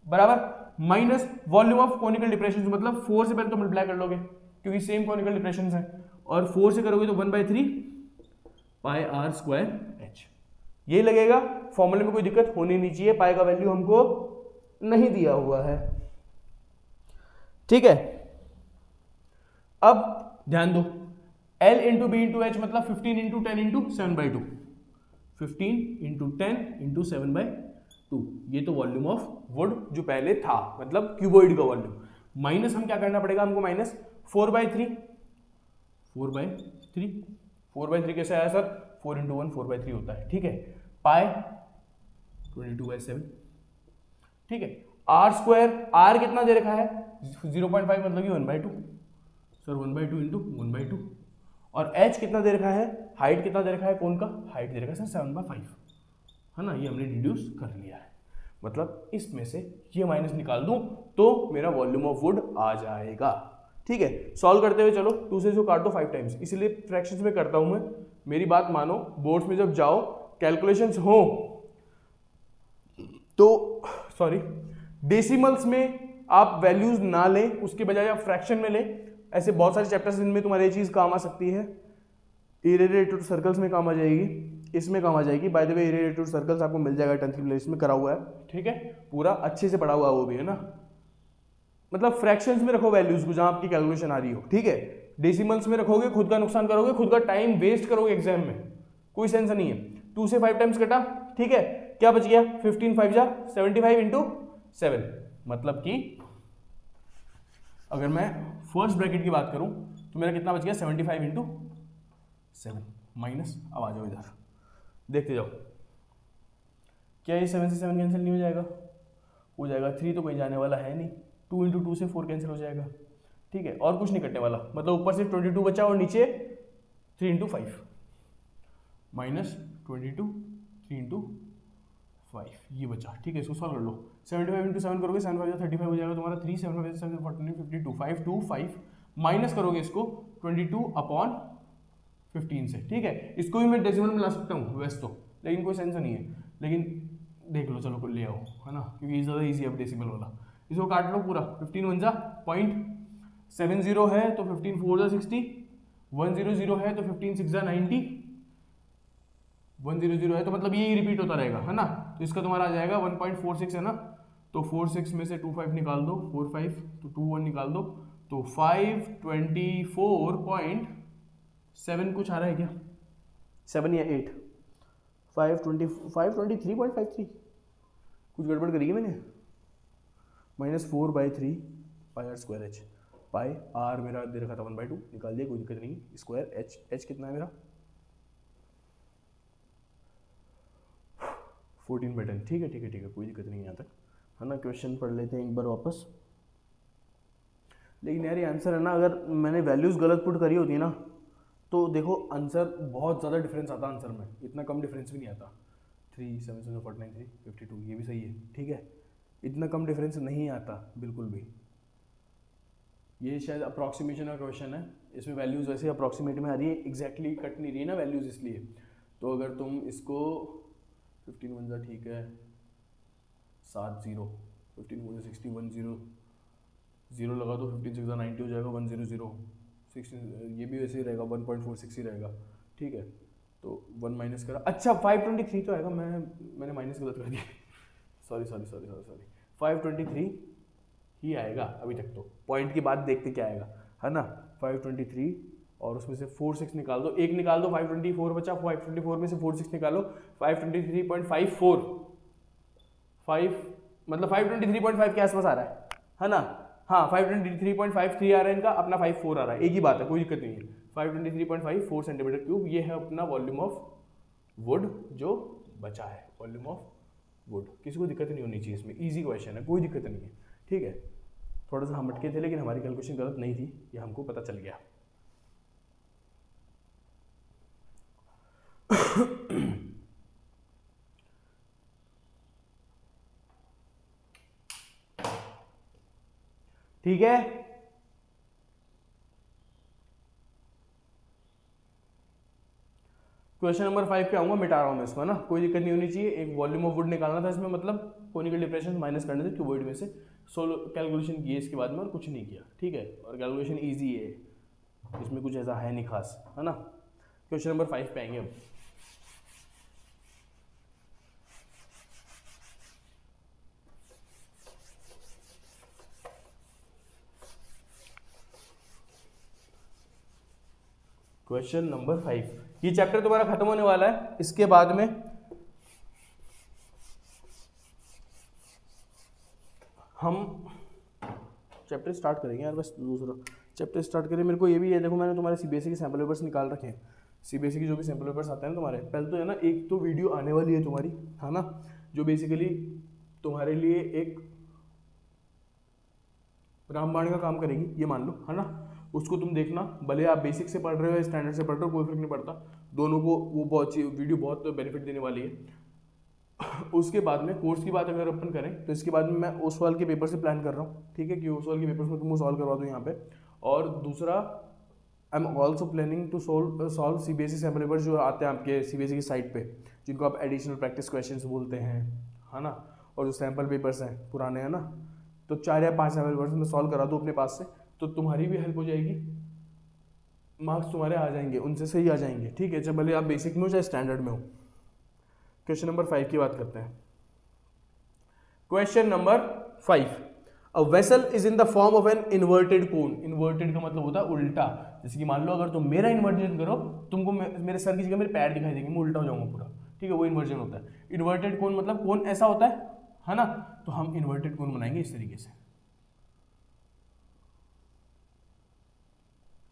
बराबर minus volume of conical depression, मतलब 4 से पहले तो मल्टीप्लाई कर लोगे क्योंकि सेम कोनिकल डिप्रेशन है, और 4 से करोगे तो 1/3 पाई r स्क्वायर h, ये लगेगा। फॉर्मूले में कोई दिक्कत होनी नहीं चाहिए, पाई का वैल्यू हमको नहीं दिया हुआ है, ठीक है। अब ध्यान दो, L into B into H मतलब 15 इंटू 10 इंटू 7/2, 15 इंटू 10 इंटू 7/2, ये तो वॉल्यूम ऑफ वुड जो पहले था, मतलब क्यूबॉइड का वॉल्यूम, माइनस हम क्या करना पड़ेगा हमको, माइनस 4/3, 4/3 कैसे आया सर, 4 इंटू 1 4/3 होता है, ठीक है, पाई 22/7, ठीक है, r स्क्वायर, r कितना दे रखा है 0.5 मतलब कि 1/2 सर, 1/2 इंटू 1/2, और h कितना दे रखा है, हाइट कितना दे रखा है, कौन का हाइट दे रखा है सर 7/5, है ना, ये हमने डिड्यूस कर लिया है, मतलब इसमें से ये माइनस निकाल दूं तो मेरा वॉल्यूम ऑफ वुड आ जाएगा, ठीक है। सॉल्व करते हुए चलो, 2 से इसको काट दो 5 टाइम्स, इसलिए फ्रैक्शंस में करता हूं मैं, मेरी बात मानो, बोर्ड्स में जब जाओ कैलकुलेशंस हो तो सॉरी डेसिमल्स में आप वैल्यूज ना लें, उसके बजाय आप फ्रैक्शन में लें। ऐसे बहुत सारे चैप्टर्स जिनमें तुम्हारी ये चीज काम आ सकती है, इरेडिएटेड सर्कल्स में काम आ जाएगी, इसमें काम आ जाएगी। Bye the way irradiated circles आपको मिल जाएगा 10th की प्लेलिस्ट में, करा हुआ है, ठीक है, पूरा अच्छे से पढ़ा हुआ है वो भी, है ना, मतलब फ्रैक्शंस में रखो वैल्यूज को जहां आपकी कैलकुलेशन आ रही हो, ठीक है। डेसिमल्स में रखोगे खुद का नुकसान करोगे, खुद का टाइम वेस्ट करोगे एग्जाम में, कोई सेंस नहीं है। 2 से 5 टाइम्स कटा, ठीक है, क्या बच गया 15 5 जा 75 इंटू 7, मतलब कि अगर मैं फर्स्ट ब्रैकेट की बात करूं तो मेरा कितना बच गया 75 इंटू 7 माइनस, अब आ जाओ इधर देखते जाओ, क्या ये 7 से 7 कैंसिल नहीं हो जाएगा, हो जाएगा, 3 तो कोई जाने वाला है नहीं, 2 इंटू 2 से 4 कैंसिल हो जाएगा, ठीक है, और कुछ नहीं कटने वाला, मतलब ऊपर से 22 बचा और नीचे 3 इंटू 5 माइनस 22 3 इंटू 5 ये बचा, ठीक है, इसको सॉल्व कर लो। 75 इंटू 7 करोगे 7 5 35 हो जाएगा तुम्हारा, 3 7 5 7 14 52 5 2 5 माइनस करोगे इसको 22/15 से, ठीक है। इसको भी मैं डेसिमल में ला सकता हूँ वैसे तो, लेकिन कोई सेंस नहीं है, लेकिन देख लो चलो ले आओ, है ना, क्योंकि ज़्यादा ईजी है अब डेसिमल वाला। इसको काट लो पूरा, 15 1 जा 0.7 7 0 है तो 15 4 जा 60, 1 0 0 है तो 15 6 जा 90, 1 0 0 है तो मतलब ये रिपीट होता रहेगा, है ना। तो इसका तुम्हारा आ जाएगा 1.46 है ना, तो 46 में से 2 5 निकाल दो, 4 5 तो 2 1 निकाल दो, तो 524.7 कुछ आ रहा है क्या, 7 या 8, 523.53, कुछ गड़बड़ करी है मैंने, -4/3 pi r square h, pi r मेरा दे रखा था 1/2, निकाल दिया, कोई दिक्कत नहीं, स्क्वायर एच कितना है मेरा 14/10, ठीक है ठीक है ठीक है, कोई दिक्कत नहीं यहाँ तक, है ना। क्वेश्चन पढ़ लेते हैं एक बार वापस। लेकिन यार ये आंसर है ना, अगर मैंने वैल्यूज़ गलत पुट करी होती ना तो देखो आंसर बहुत ज़्यादा डिफरेंस आता आंसर में, इतना कम डिफरेंस भी नहीं आता। 3 7 7 49 3 52 ये भी सही है, ठीक है, इतना कम डिफरेंस नहीं आता बिल्कुल भी। ये शायद अप्रॉक्सीमेशन का क्वेश्चन है, इसमें वैल्यूज़ वैसे अप्रॉक्सीमेट में आ रही है, एग्जैक्टली कट नहीं रही है ना वैल्यूज़, इसलिए। तो अगर तुम इसको 15 1 जा ठीक है 7 0, 15 4 60, 1 0 0 लगा तो 15 6 90 हो जाएगा, 1 0 0 16, ये भी वैसे ही रहेगा 1.46 ही रहेगा, ठीक है। तो 1 माइनस करा, अच्छा 523 तो आएगा, मैंने माइनस गलत कर दिया, सॉरी 523 ही आएगा अभी तक, तो पॉइंट की बात देखते क्या आएगा, है ना। 523 और उसमें से 4 6 निकाल दो, एक निकाल दो, 524 बचा, 524 में से 4 6 निकालो, 523.54, 5 मतलब 523.5 के आसपास आ रहा है ना। हाँ 523.53 आ रहा है इनका, अपना 54 आ रहा है, एक ही बात है, कोई दिक्कत नहीं है। 523.54 सेंटीमीटर क्यूब, ये है अपना वॉल्यूम ऑफ वुड जो बचा है, वॉल्यूम ऑफ वुड। किसी को दिक्कत नहीं होनी चाहिए इसमें, इजी क्वेश्चन है, कोई दिक्कत नहीं है, ठीक है। थोड़ा सा हम अटके थे लेकिन हमारी कैलकुलेशन गलत नहीं थी, ये हमको पता चल गया। ठीक है, क्वेश्चन नंबर 5 पे आऊंगा, मिटा रहा हूं मैं इसको, ना कोई दिक्कत नहीं होनी चाहिए। एक वॉल्यूम ऑफ वुड निकालना था इसमें, मतलब कोनिकल डिप्रेशन माइनस करने थे क्यूबॉइड में से, सोलो कैलकुलेशन की है इसके बाद में और कुछ नहीं किया, ठीक है। और कैलकुलेशन इजी है, इसमें कुछ ऐसा है नहीं खास, है ना। क्वेश्चन नंबर 5 पे आएंगे अब। क्वेश्चन नंबर 5, ये चैप्टर तुम्हारा खत्म होने वाला है, इसके बाद में हम चैप्टर स्टार्ट करेंगे यार, बस दूसरा चैप्टर स्टार्ट करें। मेरे को ये भी है, देखो मैंने तुम्हारे सीबीएसई के सैम्पल पेपर्स निकाल रखे हैं, सीबीएसई की जो भी सैम्पल पेपर्स आते हैं ना तुम्हारे, पहले तो है ना एक तो वीडियो आने वाली है तुम्हारी, है ना, जो बेसिकली तुम्हारे लिए एक रामबाण का काम करेगी, ये मान लो, है ना। उसको तुम देखना, भले आप बेसिक से पढ़ रहे हो या स्टैंडर्ड से पढ़ रहे हो, कोई फर्क नहीं पड़ता, दोनों को वो बहुत वीडियो बहुत बेनिफिट देने वाली है। उसके बाद में कोर्स की बात अगर अपन करें तो इसके बाद में मैं ओसवाल के पेपर से प्लान कर रहा हूँ, ठीक है, कि ओसवाल के पेपर्स में तुमको सॉल्व करवा दूँ यहाँ पे। और दूसरा I am also planning to solve CBSE sample papers जो आते हैं आपके सीबीएसई की साइट पे, जिनको आप एडिशनल प्रैक्टिस क्वेश्चंस बोलते हैं, है ना। और जो सैम्पल पेपर्स हैं पुराने, है ना, तो 4 या 5 सैम्पल पेपर्स में सॉल्व करा दो अपने पास से, तो तुम्हारी भी हेल्प हो जाएगी, मार्क्स तुम्हारे आ जाएंगे, उनसे सही आ जाएंगे, ठीक है, चाहे भले आप बेसिक में हो चाहे स्टैंडर्ड में हो। क्वेश्चन नंबर 5 की बात करते हैं। Question number 5, a vessel is in the form of an inverted cone. Inverted का मतलब होता है उल्टा, जैसे कि मान लो अगर तुम मेरा इन्वर्जन करो, तुमको मेरे सर की जगह मेरे पैर दिखाई देंगे, मैं उल्टा हो जाऊंगा पूरा, ठीक है, वो इन्वर्जन होता है। इन्वर्टेड कोन मतलब कोन ऐसा होता है ना, तो हम इन्वर्टेड कोन बनाएंगे इस तरीके से,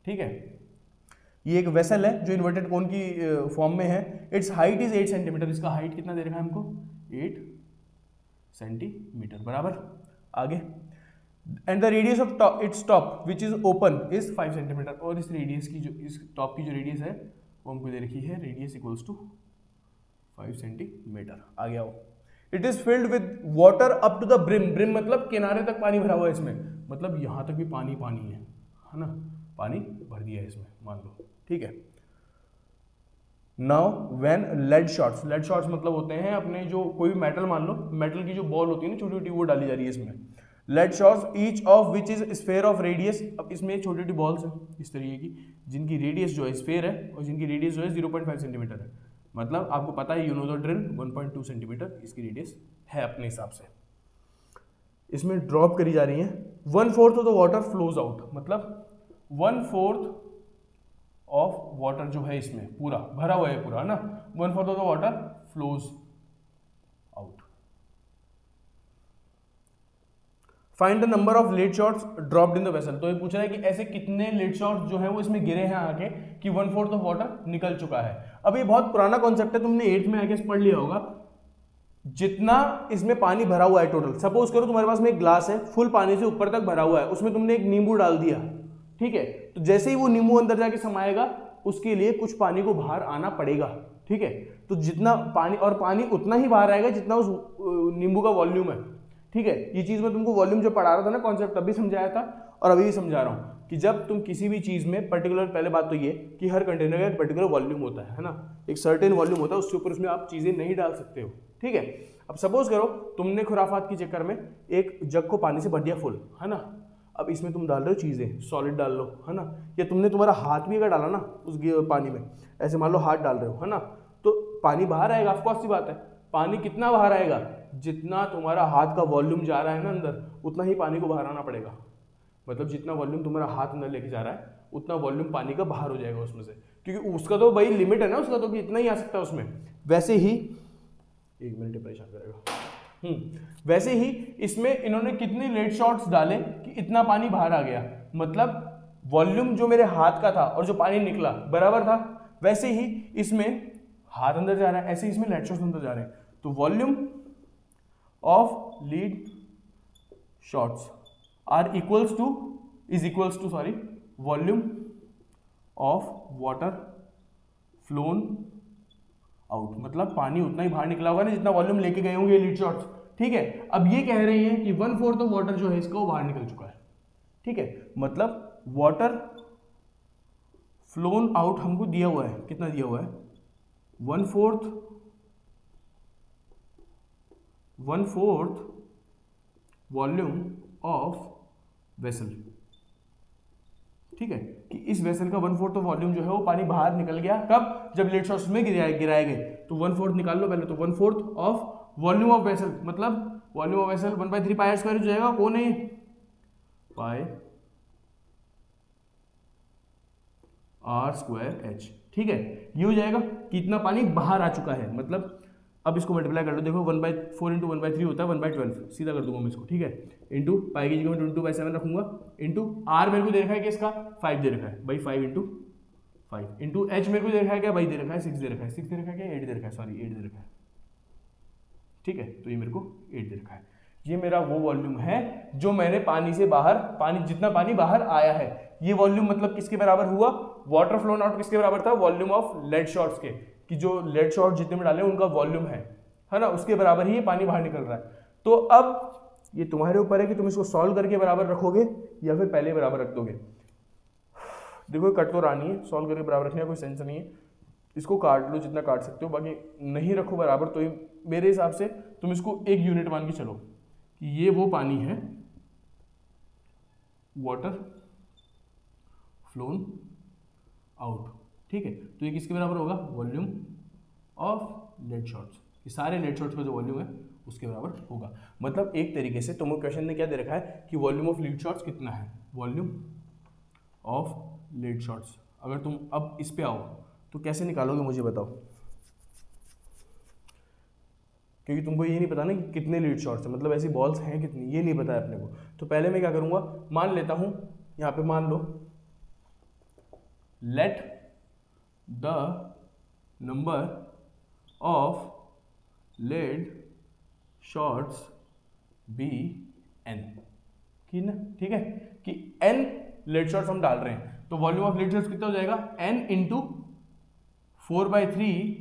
ठीक है। ये एक वेसल है जो इन्वर्टेड कोन की फॉर्म में है। इट्स हाइट इज 8 सेंटीमीटर, इसका हाइट कितना दे रखा है हमको, 8 सेंटीमीटर, बराबर। आगे, and the radius of its top which is open is 5 centimetre, और इस रेडियस की जो इस टॉप की जो रेडियस है वो हमको दे रखी है, रेडियस इक्वल्स टू 5 सेंटीमीटर। आगे आओ, it is filled with water up to the brim, brim मतलब किनारे तक पानी भरा हुआ है इसमें, मतलब यहां तक भी पानी पानी है ना, पानी भर दिया है इसमें, मान लो, ठीक है। Now when lead shots, lead shots मतलब होते हैं अपने जो कोई मेटल, मान लो मेटल की जो बॉल होती है ना छोटी छोटी, वो डाली जा रही है इसमें। Lead shots each of which is sphere of radius. अब इसमें छोटी छोटी बॉल्स हैं इस तरीके की, जिनकी रेडियस जो है स्फेयर है और जिनकी रेडियस जो है 0.5 सेंटीमीटर है। मतलब आपको पता है, you know the drill, 1.2 centimetre इसकी रेडियस है अपने हिसाब से। इसमें ड्रॉप करी जा रही है। 1/4 of the water flows out, मतलब 1/4 ऑफ वाटर जो है इसमें पूरा भरा हुआ है पूरा, है ना। 1/4 of the water flows out. Find the number of lead shots dropped in the vessel. तो ये पूछ रहा है कि ऐसे कितने लेड शॉट्स जो है वो इसमें गिरे हैं आके कि 1/4 ऑफ वाटर निकल चुका है। अब ये बहुत पुराना कॉन्सेप्ट है, तुमने 8th में आके पढ़ लिया होगा। जितना इसमें पानी भरा हुआ है टोटल, सपोज करो तुम्हारे पास में एक ग्लास है, फुल पानी से ऊपर तक भरा हुआ है, उसमें तुमने एक नींबू डाल दिया, ठीक है। तो जैसे ही वो नींबू अंदर जाके समाएगा, उसके लिए कुछ पानी को बाहर आना पड़ेगा, ठीक है। तो जितना पानी, और पानी उतना ही बाहर आएगा जितना उस नींबू का वॉल्यूम है, ठीक है। ये चीज मैं तुमको वॉल्यूम जो पढ़ा रहा था ना कॉन्सेप्ट, तब भी समझाया था और अभी भी समझा रहा हूं कि जब तुम किसी भी चीज में पर्टिकुलर, पहले बात तो ये कि हर कंटेनर का एक पर्टिकुलर वॉल्यूम होता है ना, एक सर्टेन वॉल्यूम होता है, उसके ऊपर उसमें आप चीजें नहीं डाल सकते हो, ठीक है। अब सपोज करो तुमने खुराफात के चक्कर में एक जग को पानी से भर दिया फुल, है ना। अब इसमें तुम डाल रहे हो चीजें, सॉलिड डाल लो, है ना, या तुमने तुम्हारा हाथ भी अगर डाला ना उस पानी में, ऐसे मान लो हाथ डाल रहे हो, है ना, तो पानी बाहर आएगा, ऑफ कोर्स सी बात है। पानी कितना बाहर आएगा, जितना तुम्हारा हाथ का वॉल्यूम जा रहा है ना अंदर, उतना ही पानी को बाहर आना पड़ेगा। मतलब जितना वॉल्यूम तुम्हारा हाथ अंदर लेके जा रहा है, उतना वॉल्यूम पानी का बाहर हो जाएगा उसमें से, क्योंकि उसका तो भाई लिमिट है ना उसका, तो कि इतना ही आ सकता है उसमें। वैसे ही, एक मिनट परेशान करेगा, वैसे ही इसमें इन्होंने कितने लेड शॉट्स डाले कि इतना पानी बाहर आ गया। मतलब वॉल्यूम जो मेरे हाथ का था और जो पानी निकला बराबर था, वैसे ही इसमें हाथ अंदर जा रहा है, ऐसे इसमें लेड शॉट्स अंदर जा रहे हैं। तो volume of lead shots are equals to, is equals to, sorry, volume of water flown out. मतलब पानी उतना ही बाहर निकला होगा ना जितना वॉल्यूम लेके गए होंगे लीड शॉट्स, ठीक है। अब ये कह रहे हैं कि 1/4 ऑफ वाटर जो है इसका वो बाहर निकल चुका है, ठीक है। मतलब वाटर फ्लोन आउट हमको दिया हुआ है, कितना दिया हुआ है, 1/4 वॉल्यूम ऑफ वेसल, ठीक है। कि इस वेसल का 1/4 वॉल्यूम जो है वो पानी बाहर निकल गया, कब, जब लेड शॉट्स में गिराए गए। तो 1/4 निकाल लो पहले, तो 1/4 ऑफ वॉल्यूम ऑफ वेसल, मतलब volume of vessel 1/3 pi square हो जाएगा, कौन है पाई आर स्क्वायर एच, ठीक है। ये हो जाएगा कि इतना पानी बाहर आ चुका है। मतलब अब इसको मल्टीप्लाई कर लो, देखो 1/4 इंटू 1/3 होता है 1/12, सीधा कर दूंगा मैं इसको, ठीक है। इंटू पाई की जगह मैं 22/7 रखूंगा, इंटू आर मेरे को दे रखा है कि इसका 5 दे रखा है भाई, 5 इंटू 5, इंटू एच मेरे को दे रखा है क्या भाई, दे रखा है 6 दे रखा है, 6 दे रखा है क्या, 8 दे रखा है, सॉरी 8 दे रखा है, ठीक है। तो ये मेरे को 8 दे रखा है। ये मेरा वो वॉल्यूम है जो मैंने पानी से बाहर, पानी जितना पानी बाहर आया है, ये वॉल्यूम मतलब किसके बराबर हुआ, वाटर फ्लोन आउट किसके बराबर था, वॉल्यूम ऑफ लेड शॉट्स के, कि जो लेड शॉट जितने में डाले उनका वॉल्यूम है ना, उसके बराबर ही ये पानी बाहर निकल रहा है। तो अब ये तुम्हारे ऊपर है कि तुम इसको सॉल्व करके बराबर रखोगे या फिर पहले बराबर रख दोगे। देखो कट तो रानी है, सॉल्व करके बराबर रखने का कोई सेंस नहीं है, इसको काट लो जितना काट सकते हो, बाकी नहीं रखो बराबर। तो मेरे हिसाब से तुम इसको एक यूनिट मान के चलो कि ये वो पानी है वाटर फ्लोन आउट, ठीक है। तो ये किसके बराबर होगा, वॉल्यूम ऑफ लेड शॉट्स, ये सारे लेड शॉट्स का जो वॉल्यूम है उसके बराबर होगा। मतलब एक तरीके से तुम्हें क्वेश्चन ने क्या दे रखा है कि वॉल्यूम ऑफ लीड शॉट्स कितना है, वॉल्यूम ऑफ लीड शॉट्स। अगर तुम अब इस पे आओ तो कैसे निकालोगे मुझे बताओ, क्योंकि तुमको ये नहीं पता ना कि कितने लीड शॉट्स हैं, मतलब ऐसी बॉल्स हैं कितनी, ये नहीं पता है अपने को। तो पहले मैं क्या करूँगा, मान लेता हूँ यहाँ पे, मान लो let the number of lead shots be n, ठीक है, कि एन लेड शॉट्स हम डाल रहे हैं, तो वॉल्यूम ऑफ लेड शॉट्स कितना हो जाएगा, n into 4/3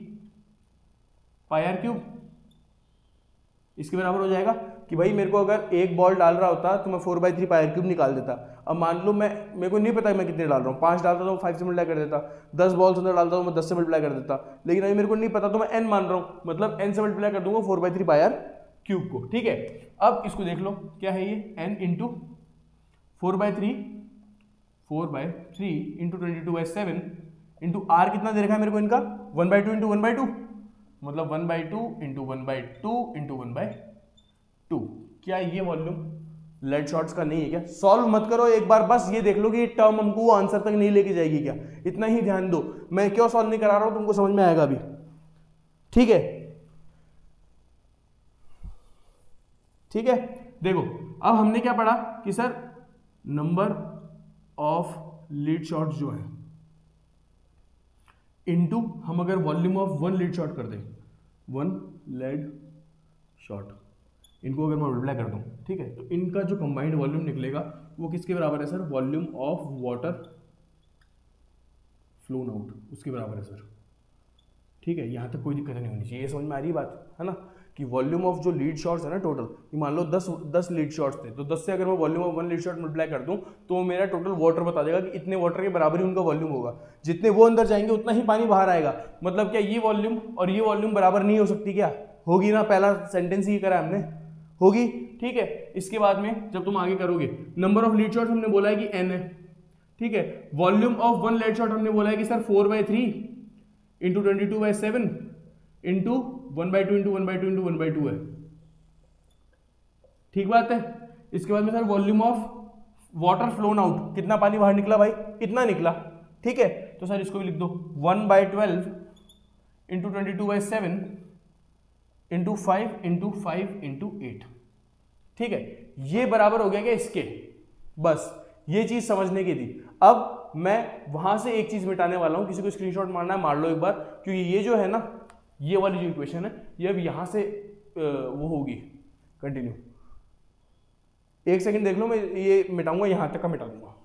pi r cube, इसके बराबर हो जाएगा। कि भाई मेरे को अगर एक बॉल डाल रहा होता तो मैं 4/3 पाई आर क्यूब निकाल देता। अब मान लो मेरे को नहीं पता मैं कितने डाल रहा हूँ, 5 डालता तो 5 से मल्टीप्लाई कर देता, 10 बॉल्स अंदर डालता तो मैं 10 से मल्टीप्लाई कर देता, लेकिन अभी मेरे को नहीं पता तो मैं n मान रहा हूँ, मतलब n से मल्टीप्लाई कर दूंगा 4/3 पाई आर क्यूब को, ठीक है। अब इसको देख लो क्या है ये, n into 4/3 into 22/7 into r कितना दे रखा है मेरे को इनका 1/2 इंटू 1/2, मतलब 1/2 इंटू 1/2 इंटू 1/2। क्या ये वॉल्यूम लेड शॉर्ट्स का नहीं है क्या? सॉल्व मत करो एक बार, बस ये देख लो कि ये टर्म हमको वो आंसर तक नहीं लेके जाएगी क्या, इतना ही ध्यान दो। मैं क्यों सॉल्व नहीं करा रहा हूं तुमको समझ में आएगा अभी, ठीक है। ठीक है, देखो अब हमने क्या पढ़ा कि sir number of lead shots जो है इनटू, हम अगर volume of one lead shot कर दें, वन लेड शॉट, इनको अगर मैं मल्टीप्लाई कर दूं, ठीक है, तो इनका जो कंबाइंड वॉल्यूम निकलेगा वो किसके बराबर है sir? Volume of water flown out, उसके बराबर है सर, ठीक है। यहां तक कोई दिक्कत नहीं होनी चाहिए, ये समझ में आ रही बात है ना, कि वॉल्यूम ऑफ जो लीड शॉट्स है ना टोटल, मान लो 10 लीड शॉट्स थे, तो 10 से अगर मैं volume of one lead shot multiply कर दूं तो मेरा टोटल वाटर बता देगा कि इतने वाटर के बराबर ही उनका वॉल्यूम होगा। जितने वो अंदर जाएंगे उतना ही पानी बाहर आएगा। मतलब क्या ये वॉल्यूम और ये वॉल्यूम बराबर नहीं हो सकती क्या? होगी ना, पहला सेंटेंस ही करा हमने, होगी, ठीक है। इसके बाद में जब तुम आगे करोगे, नंबर ऑफ लीड शॉट्स हमने बोला है कि n है, ठीक है। Volume of one lead shot हमने बोला है कि sir 4/3 into 22/7 into 1/2 into 1/2 into 1/2 है, ठीक बात है। इसके बाद में sir volume of water flown out, कितना पानी बाहर निकला भाई? इतना निकला, ठीक है। तो सर इसको भी लिख दो 1/12 इंटू 22/7 इंटू 5 इंटू 5 इंटू 8, ठीक है। ये बराबर हो गया क्या इसके? बस ये चीज समझने की थी। अब मैं वहां से एक चीज मिटाने वाला हूं, किसी को स्क्रीनशॉट मारना है मार लो एक बार, क्योंकि ये जो है ना, ये वाली जो इक्वेशन है ये अब यहां से वो होगी कंटिन्यू। एक सेकंड देख लो, मैं ये मिटाऊंगा, यहां तक का मिटा दूंगा,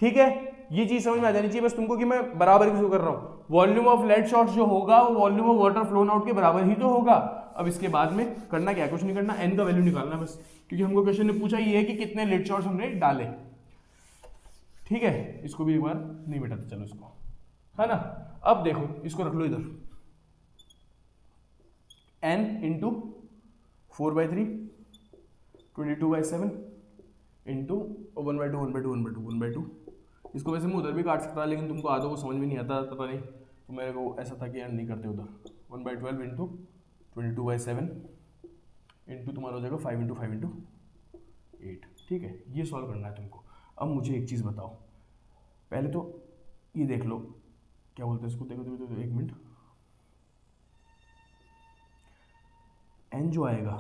ठीक है। ये चीज समझ में आ जानी चाहिए बस तुमको कि मैं बराबर किसको कर रहा हूं। वॉल्यूम ऑफ लेड शॉट्स जो होगा वो volume of water flown out के बराबर ही तो होगा। अब इसके बाद में करना क्या, कुछ नहीं करना, n का वैल्यू निकालना बस, क्योंकि हमको क्वेश्चन ने पूछा ये है कि कितने लेड शॉट्स हमने डाले, ठीक है। इसको भी एक बार नहीं मिटाते, चलो इसको, है ना। अब देखो इसको रख लो इधर, n इंटू 4/3 22/7 इंटू 1/2 1/2 1/2 1/2। इसको वैसे मैं उधर भी काट सकता, लेकिन तुमको आधा वो समझ में नहीं आता, पता नहीं, तो मेरे को ऐसा था कि यार नहीं करते उधर। 1/12 इंटू 22/7 इंटू तुम्हारा हो जाएगा 5 इंटू 5 इंटू 8, ठीक है। ये सॉल्व करना है तुमको। अब मुझे एक चीज़ बताओ, पहले तो ये देख लो, क्या बोलते हैं इसको, देखो एक मिनट, n जो आएगा,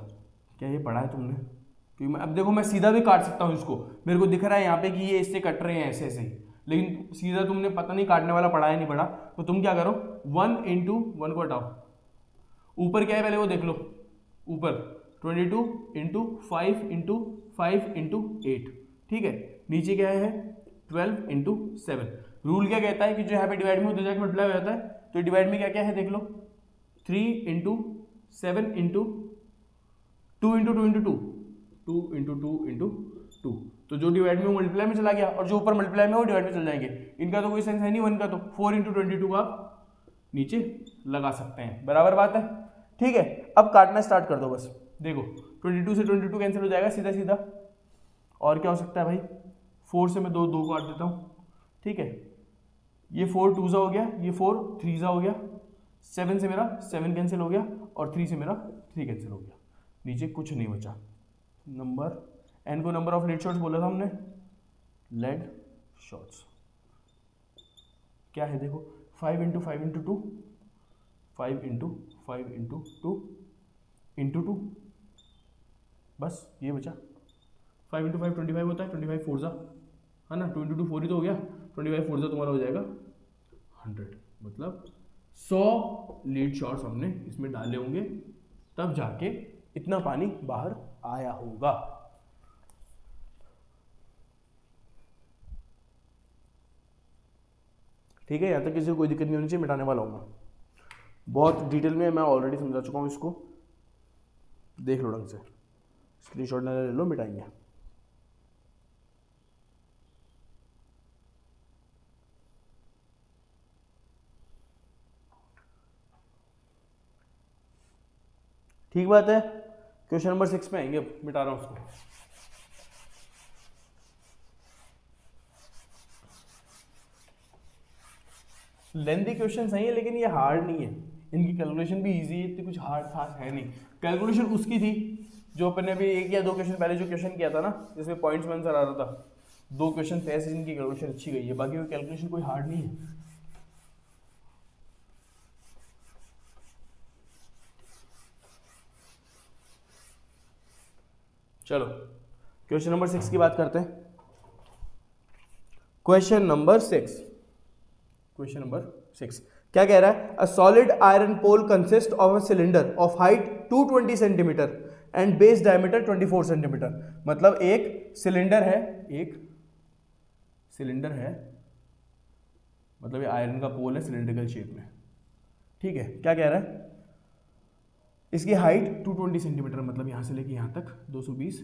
क्या ये पढ़ा है तुमने? क्योंकि मैं अब देखो मैं सीधा भी काट सकता हूँ इसको, मेरे को दिख रहा है यहाँ पे कि ये इससे कट रहे हैं ऐसे ऐसे ही, लेकिन सीधा तुमने पता नहीं काटने वाला पढ़ा है नहीं पढ़ा, तो तुम क्या करो 1 इंटू 1 को हटाओ, ऊपर क्या है पहले वो देख लो, ऊपर 22 इंटू 5 इंटू 5 इंटू 8, ठीक है। नीचे क्या है 12 इंटू 7। रूल क्या कहता है कि जो यहाँ पे डिवाइड में होता जाके मल्टीप्लाई हो जाता है, तो डिवाइड में क्या क्या है देख लो, 3 into 7 into 2 into 2 into 2 2 into 2 into 2, तो जो डिवाइड में मल्टीप्लाई में चला गया और जो ऊपर मल्टीप्लाई में वो डिवाइड में चल जाएंगे। इनका तो कोई सेंस है नहीं, वन का तो 4 इंटू 22 आप नीचे लगा सकते हैं, बराबर बात है, ठीक है। अब काटना स्टार्ट कर दो बस, देखो 22 से 22 कैंसिल हो जाएगा सीधा सीधा, और क्या हो सकता है भाई, 4 से मैं 2 को काट देता हूँ, ठीक है। ये 4 2 हो गया, ये 4 3 हो गया, 7 से मेरा 7 कैंसिल हो गया, और 3 से मेरा 3 कैंसिल हो गया, नीचे कुछ नहीं बचा। नंबर n को नंबर ऑफ लेड शॉट्स बोला था हमने, लेड शॉट्स क्या है देखो, 5 into 5 into 2, 5 into 5 into 2 into 2, बस ये बचा। 5 इंटू 5 25 होता है, 25 फोर जा, है ना, 2 इंटू 2 4 ही तो हो गया, 25 फोर जा तुम्हारा हो जाएगा 100, मतलब 100 लीड शॉट्स हमने इसमें डाले होंगे, तब जाके इतना पानी बाहर आया होगा। ठीक है, यहां तक किसी को कोई दिक्कत नहीं होनी चाहिए, मिटाने वाला हूं मैं, बहुत डिटेल में मैं ऑलरेडी समझा चुका हूं इसको, देख लो ढंग से, स्क्रीनशॉट ले लो, मिटाएंगे। ठीक बात है, क्वेश्चन नंबर 6 में आएंगे, अब मिटा रहा हूं उसको। लेंथी क्वेश्चन सही है लेकिन ये हार्ड नहीं है, इनकी कैलकुलेशन भी इजी है, इतनी कुछ हार्ड खास है नहीं। कैलकुलेशन उसकी थी जो अपन ने अभी 1 या 2 क्वेश्चन पहले जो क्वेश्चन किया था ना, जिसमें पॉइंट्स में आंसर आ रहा था, 2 क्वेश्चन ऐसे जिनकी कैलकुलेशन अच्छी गई है, बाकी वो कैलकुलेशन कोई हार्ड नहीं है। चलो क्वेश्चन नंबर 6 की बात करते हैं। क्वेश्चन नंबर 6 क्या कह रहा है? A solid iron pole consist of a cylinder of height 220 centimetre and base diameter 24 centimetre. मतलब एक सिलेंडर है, मतलब ये आयरन का पोल है सिलेंड्रिकल शेप में, ठीक है। क्या कह रहा है? इसकी हाइट 220 सेंटीमीटर, मतलब यहाँ से लेके यहाँ तक 220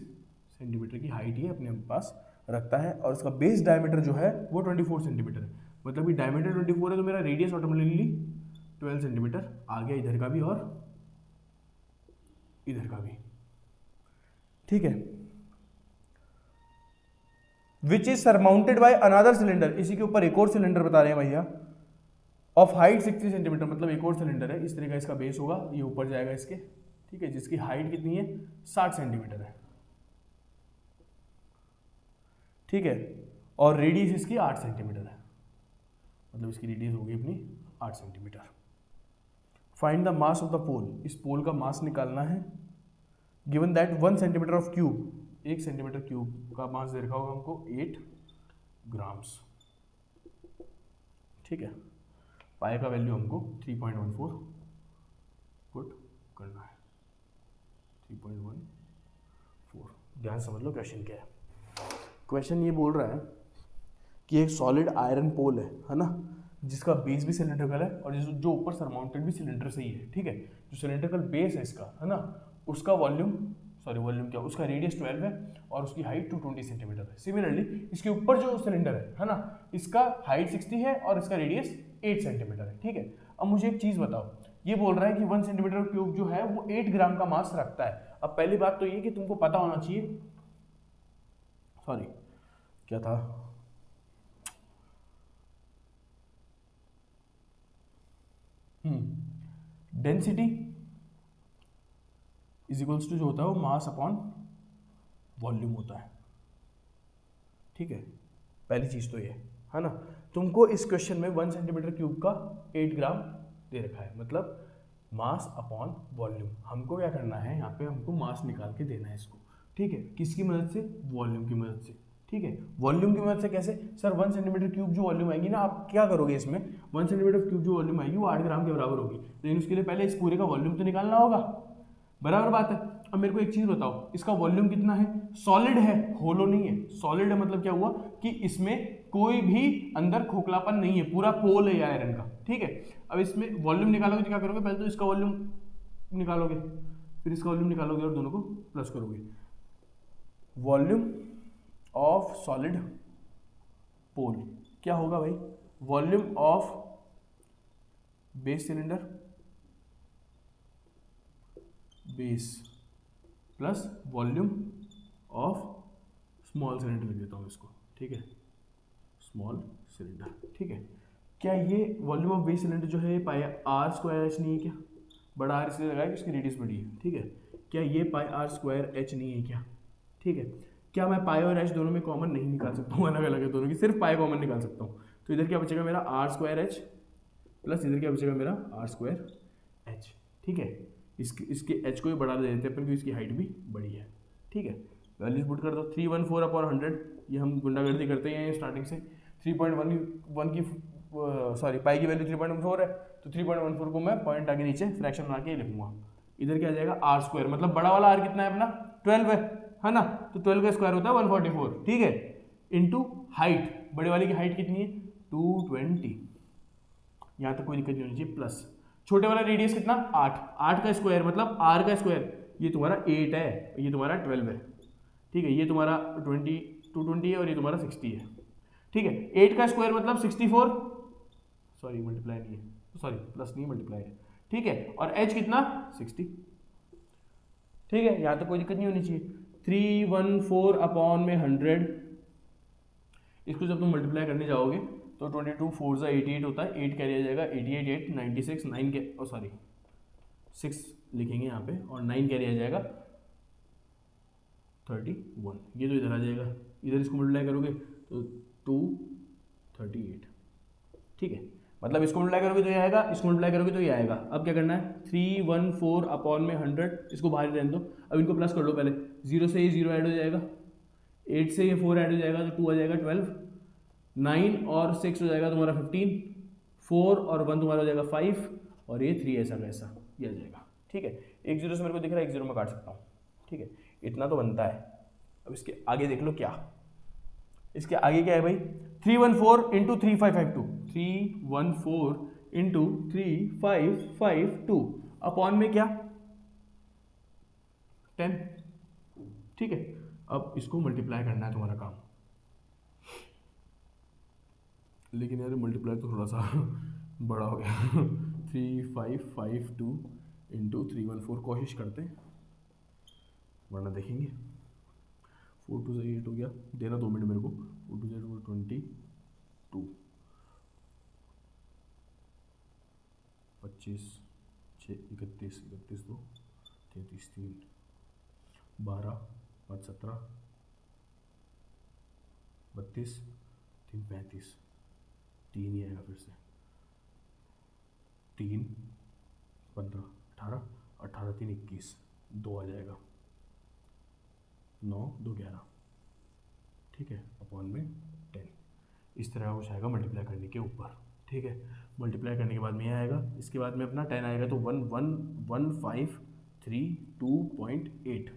सेंटीमीटर की हाइट ये अपने पास रखता है, और उसका बेस डायमीटर जो है वो 24 सेंटीमीटर है। मतलब कि डायमीटर 24 है तो मेरा रेडियस ऑटोमेटिकली 12 सेंटीमीटर आ गया, इधर का भी और इधर का भी, ठीक है। Which is surmounted by another cylinder, इसी के ऊपर एक और सिलेंडर बता रहे हैं भैया, ऑफ हाइट 60 सेंटीमीटर, मतलब एक और सिलेंडर है, इस तरह का इसका बेस होगा, ये ऊपर जाएगा इसके, ठीक है, जिसकी हाइट कितनी है 60 सेंटीमीटर है, ठीक है, और रेडियस इसकी 8 सेंटीमीटर है, मतलब इसकी रेडियस होगी अपनी 8 centimetre. Find the mass of the pole, इस पोल का मास निकालना है। Given that 1 centimetre of cube, 1 centimetre cube का मास दे रखा होगा हमको 8 ग्राम्स, ठीक है। पाई का वैल्यू हमको 3.14 पुट करना है, 3.14। ध्यान समझ लो क्वेश्चन क्या है। क्वेश्चन ये बोल रहा है कि एक सॉलिड आयरन पोल है ना, जिसका बेस भी सिलेंड्रिकल है और जो ऊपर सरमाउंटेड भी सिलेंडर से ही है, ठीक है। जो सिलेंड्रिकल बेस है इसका, है ना, उसका वॉल्यूम क्या, उसका रेडियस 12 है और उसकी हाइट 220 सेंटीमीटर है। सिमिलरली इसके ऊपर जो सिलेंडर है ना, इसका हाइट 60 है और इसका रेडियस 8 सेंटीमीटर है, ठीक है। अब मुझे एक चीज बताओ, ये बोल रहा है कि 1 सेंटीमीटर क्यूब जो है वो 8 ग्राम का मास रखता है। अब पहली बात तो ये कि तुमको पता होना चाहिए, क्या था, डेंसिटी इज इक्वल्स टू जो होता है वो मास अपॉन वॉल्यूम होता है, ठीक है। पहली चीज तो ये है ना, तुमको इस क्वेश्चन में 1 सेंटीमीटर क्यूब का 8 ग्राम दे रखा है, मतलब मास अपॉन वॉल्यूम। हमको क्या करना है, यहाँ पे हमको मास निकाल के देना है इसको, ठीक है। किसकी मदद से? वॉल्यूम की मदद से, ठीक है। वॉल्यूम की मदद से कैसे? सर 1 सेंटीमीटर क्यूब जो वॉल्यूम आएगी ना, आप क्या करोगे इसमें, 1 सेंटीमीटर क्यूब जो वॉल्यूम आएगी वो 8 ग्राम के बराबर होगी, लेकिन उसके लिए पहले इस पूरे का वॉल्यूम तो निकालना होगा, बराबर बात है। अब मेरे को एक चीज बताओ, इसका वॉल्यूम कितना है? सॉलिड है, होलो नहीं है, सॉलिड है, मतलब क्या हुआ कि इसमें कोई भी अंदर खोखलापन नहीं है, पूरा पोल है आयरन का, ठीक है। अब इसमें वॉल्यूम निकालोगे तो क्या करोगे, पहले तो इसका वॉल्यूम निकालोगे, फिर इसका वॉल्यूम निकालोगे और दोनों को प्लस करोगे। वॉल्यूम ऑफ सॉलिड पोल क्या होगा भाई? Volume of base cylinder base plus volume of small cylinder लिख देता हूँ इसको, ठीक है, स्मॉल सिलेंडर, ठीक है। क्या ये वॉल्यूम ऑफ बेस सिलेंडर जो है पाई आर स्क्वायर एच नहीं है क्या? बड़ा आर इसलिए लगाया कि इसकी रेडियस बड़ी है, ठीक है। क्या ये पाई आर स्क्वायर एच नहीं है क्या? ठीक है। क्या मैं पाई और एच दोनों में कॉमन नहीं निकाल सकता हूँ? अलग अलग है दोनों की, सिर्फ पाई कॉमन निकाल सकता हूँ। तो इधर क्या बचेगा मेरा आर स्क्वायर एच प्लस इधर क्या बचेगा मेरा आर स्क्वायर एच, ठीक है। इसके एच को भी बढ़ा दे देते हैं क्योंकि इसकी हाइट भी बड़ी है, ठीक है। वैल्यूज पुट कर दो, 314 अपॉन 100, ये हम गुंडागर्दी करते हैं स्टार्टिंग से। 3.1 की पाई की वैल्यू 3.14 है, तो 3.14 को मैं पॉइंट आगे नीचे फ्रैक्शन बना के लिखूंगा। इधर क्या आ जाएगा आर स्क्वायर, मतलब बड़ा वाला आर कितना है अपना 12 है ना, तो 12 का स्क्वायर होता है 144, ठीक है, इंटू हाइट, बड़े वाले की हाइट कितनी है 220, यहाँ तक कोई दिक्कत नहीं होनी चाहिए, प्लस छोटे वाला रेडियस कितना 8 का स्क्वायर मतलब आर का स्क्वायर, ये तुम्हारा 8 है, ये तुम्हारा 12 है, ठीक है, ये तुम्हारा 220 है और ये तुम्हारा 60 है, ठीक है। 8 का स्क्वायर मतलब 64, सॉरी मल्टीप्लाई नहीं है, सॉरी प्लस नहीं मल्टीप्लाई है, ठीक है। और एच कितना 60, ठीक है, यहाँ तो कोई दिक्कत नहीं होनी चाहिए। 314 अपॉन में 100, इसको जब तुम मल्टीप्लाई करने जाओगे तो 22 4 ज़ा 88 होता है, 8 कैरी आ जाएगा, 88 8 96 9 के सॉरी 6 लिखेंगे यहाँ पे, और 9 कैरी आ जाएगा 31, ये तो इधर आ जाएगा, इधर इसको मल्टीप्लाई करोगे तो 238, ठीक है, मतलब इसको मल्टीप्लाई करोगे तो ये आएगा, इसको मल्टीप्लाई करोगे तो ये आएगा। अब क्या करना है, 314 अपॉन में 100, इसको बाहर रहने दो, अब इनको प्लस कर लो पहले, 0 से ये 0 ऐड हो जाएगा, 8 से ये 4 ऐड हो जाएगा तो 2 आ जाएगा 12, 9 और 6 हो जाएगा तुम्हारा 15, 4 और 1 तुम्हारा हो जाएगा 5, और ये 3 ऐसा कैसा ये आ जाएगा, ठीक है। एक 0 से मेरे को दिख रहा है, एक 0 में काट सकता हूँ, ठीक है, इतना तो बनता है। अब इसके आगे देख लो क्या, इसके आगे क्या है भाई, 314 इंटू 3552, 314 इंटू 3552 अपॉन में क्या 10, ठीक है। अब इसको मल्टीप्लाई करना है तुम्हारा काम, लेकिन यार मल्टीप्लाई तो थोड़ा सा बड़ा हो गया 3552 इंटू 314, कोशिश करते हैं वरना देखेंगे। 4 2 से 8 हो गया, देना 2 मिनट मेरे को, 4 2 से 22, 25 6 31 31 2 33 3 12 5 17 32 3 35, 3 ही आएगा फिर से, 3 15 18 18 3 21, 2 आ जाएगा, 9 2 11, ठीक है, अपॉन में 10, इस तरह का कुछ आएगा मल्टीप्लाई करने के ऊपर, ठीक है। मल्टीप्लाई करने के बाद में ये आएगा, इसके बाद में अपना 10 आएगा तो 11532.8,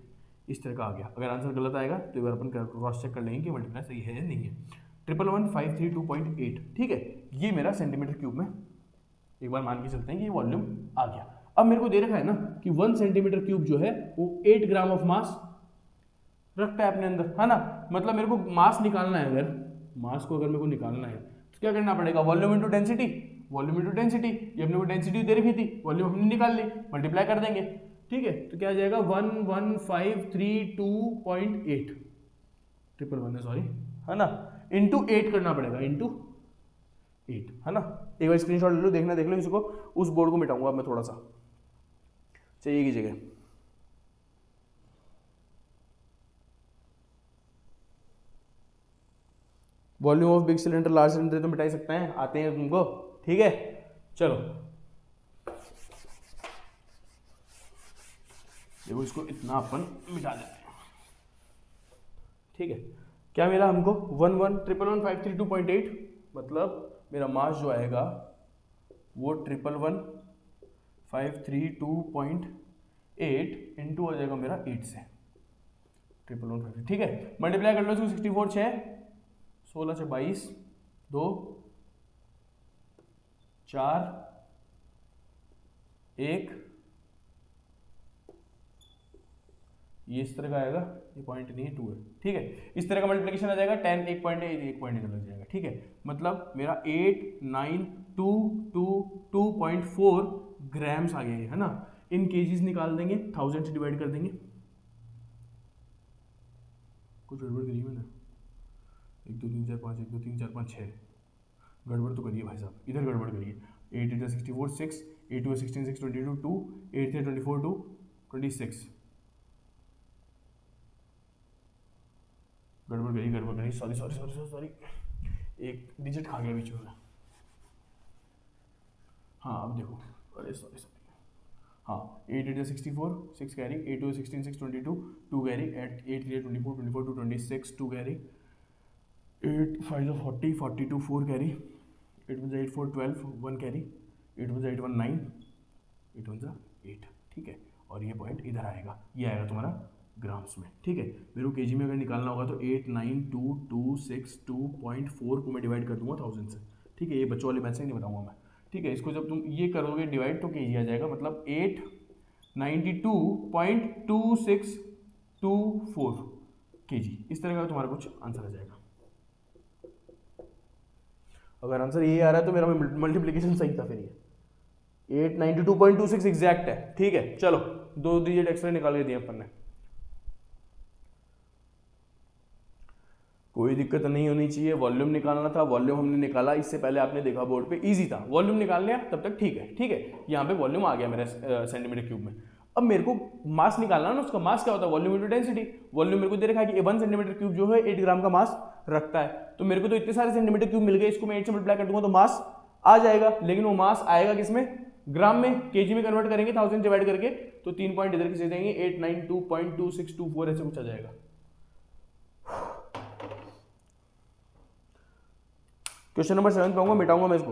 इस तरह का आ गया। अगर आंसर गलत आएगा तो एक बार अपन क्रॉस चेक कर लेंगे कि मल्टीप्लाई सही है या नहीं है। 11532.8, ठीक है, ये मेरा सेंटीमीटर क्यूब में, एक बार मान के चलते हैं कि ये वॉल्यूम आ गया। अब मेरे को दे रखा है ना कि 1 सेंटीमीटर क्यूब जो है वो 8 ग्राम ऑफ मास रखता है अपने अंदर, है ना, मतलब मेरे को मास निकालना है, अगर मास को अगर मेरे को निकालना है तो क्या करना पड़ेगा, volume into density, volume into density, ये अपने को डेंसिटी दे रखी थी, वॉल्यूम हमने निकाल ली, मल्टीप्लाई कर देंगे, ठीक है, तो क्या आ जाएगा 11532.8, 111 है सॉरी, है ना, इंटू 8 करना पड़ेगा, इंटू 8, है ना। एक बार स्क्रीनशॉट ले लो, देखना देख लो इसको, उस बोर्ड को मिटाऊंगा अब मैं थोड़ा सा, चाहिए की जगह। Volume of big cylinder large cylinder तो मिटा ही सकते हैं, आते हैं तुमको, ठीक है। चलो देखो इसको इतना अपन मिटा देते हैं, ठीक है। क्या मिला हमको 1111532.8, मतलब मेरा मास जो आएगा वो 1111532.8 इंटू हो जाएगा मेरा 8 से 11150, ठीक है। मल्टीप्लाई कर लो इसको, 64 6 16 से 22 2 4 1, ये इस तरह का आएगा, ये पॉइंट नहीं है 2 है, ठीक है। इस तरह का मल्टीप्लिकेशन आ जाएगा, 10 1 पॉइंट है, 1 पॉइंट इधर लग जाएगा, ठीक है। मतलब मेरा 8922.4 ग्राम्स आ गया है ना। इन केजीज निकाल देंगे, 1000 से डिवाइड कर देंगे, कुछ गड़बड़ करी मैंने, 1 2 3 4 5 1 2 3 4 5 6 गड़बड़ तो करिए भाई साहब, इधर गड़बड़ करिए। 8 8 64 6 8 2 16 6 22 2 8 3 24 2 26, गड़बड़ करी, सॉरी, एक डिजिट खा गया बीच में। हाँ अब देखो, अरे सॉरी, हाँ 8 8 64 6 carry, 8 2 16 6 22 2 carry, 8 3 24 24 2 26 2 carry, 8 5 40 42 4 carry, 8 1 8 4 12 1 carry, 8 1 8 1 9 8 1 8, ठीक है। और ये पॉइंट इधर आएगा, ये आएगा तुम्हारा ग्राम्स में, ठीक है। मेरे को केजी में अगर निकालना होगा तो 8922262.4 को मैं डिवाइड कर दूंगा 1000 से, ठीक है। ये बच्चों वाले मैथ से नहीं बताऊंगा मैं, ठीक है। इसको जब तुम ये करोगे डिवाइड तो केजी आ जाएगा, मतलब 892.2624 केजी, इस तरह का तुम्हारा कुछ आंसर आ जाएगा। अगर आंसर ये आ रहा है तो मेरा मल्टीप्लिकेशन सही था, फिर 892.26 एग्जैक्ट है, ठीक है। चलो 2 डिजिट एक्सरे निकाल के दिए अपन ने, कोई दिक्कत नहीं होनी चाहिए। वॉल्यूम निकालना था, वॉल्यूम हमने निकाला, इससे पहले आपने देखा बोर्ड पे, इजी था, वॉल्यूम निकाल लिया तब तक ठीक है, ठीक है। यहाँ पे वॉल्यूम आ गया मेरे सेंटीमीटर क्यूब में। अब मेरे को मास निकालना ना, उसका मास क्या होता है, वॉल्यूम इनटू डेंसिटी। वॉल्यूम मेरे को दे रखा है कि 1 सेंटीमीटर क्यूब जो है 8 ग्राम का मास रखता है, तो मेरे को तो इतने सारे सेंटीमीटर क्यूब मिल गए, इसको मैं 8 से मल्टीप्लाई कर दूंगा तो मास आ जाएगा। लेकिन वो मास आएगा किसमें, ग्राम में, केजी में कन्वर्ट करेंगे 1000 डिवाइड करके, तो 3 पॉइंट इधर किसे देंगे, 892.2624 ऐसे कुछ आ जाएगा। क्वेश्चन नंबर 7 पाऊंगा, मिटाऊंगा मैं इसको,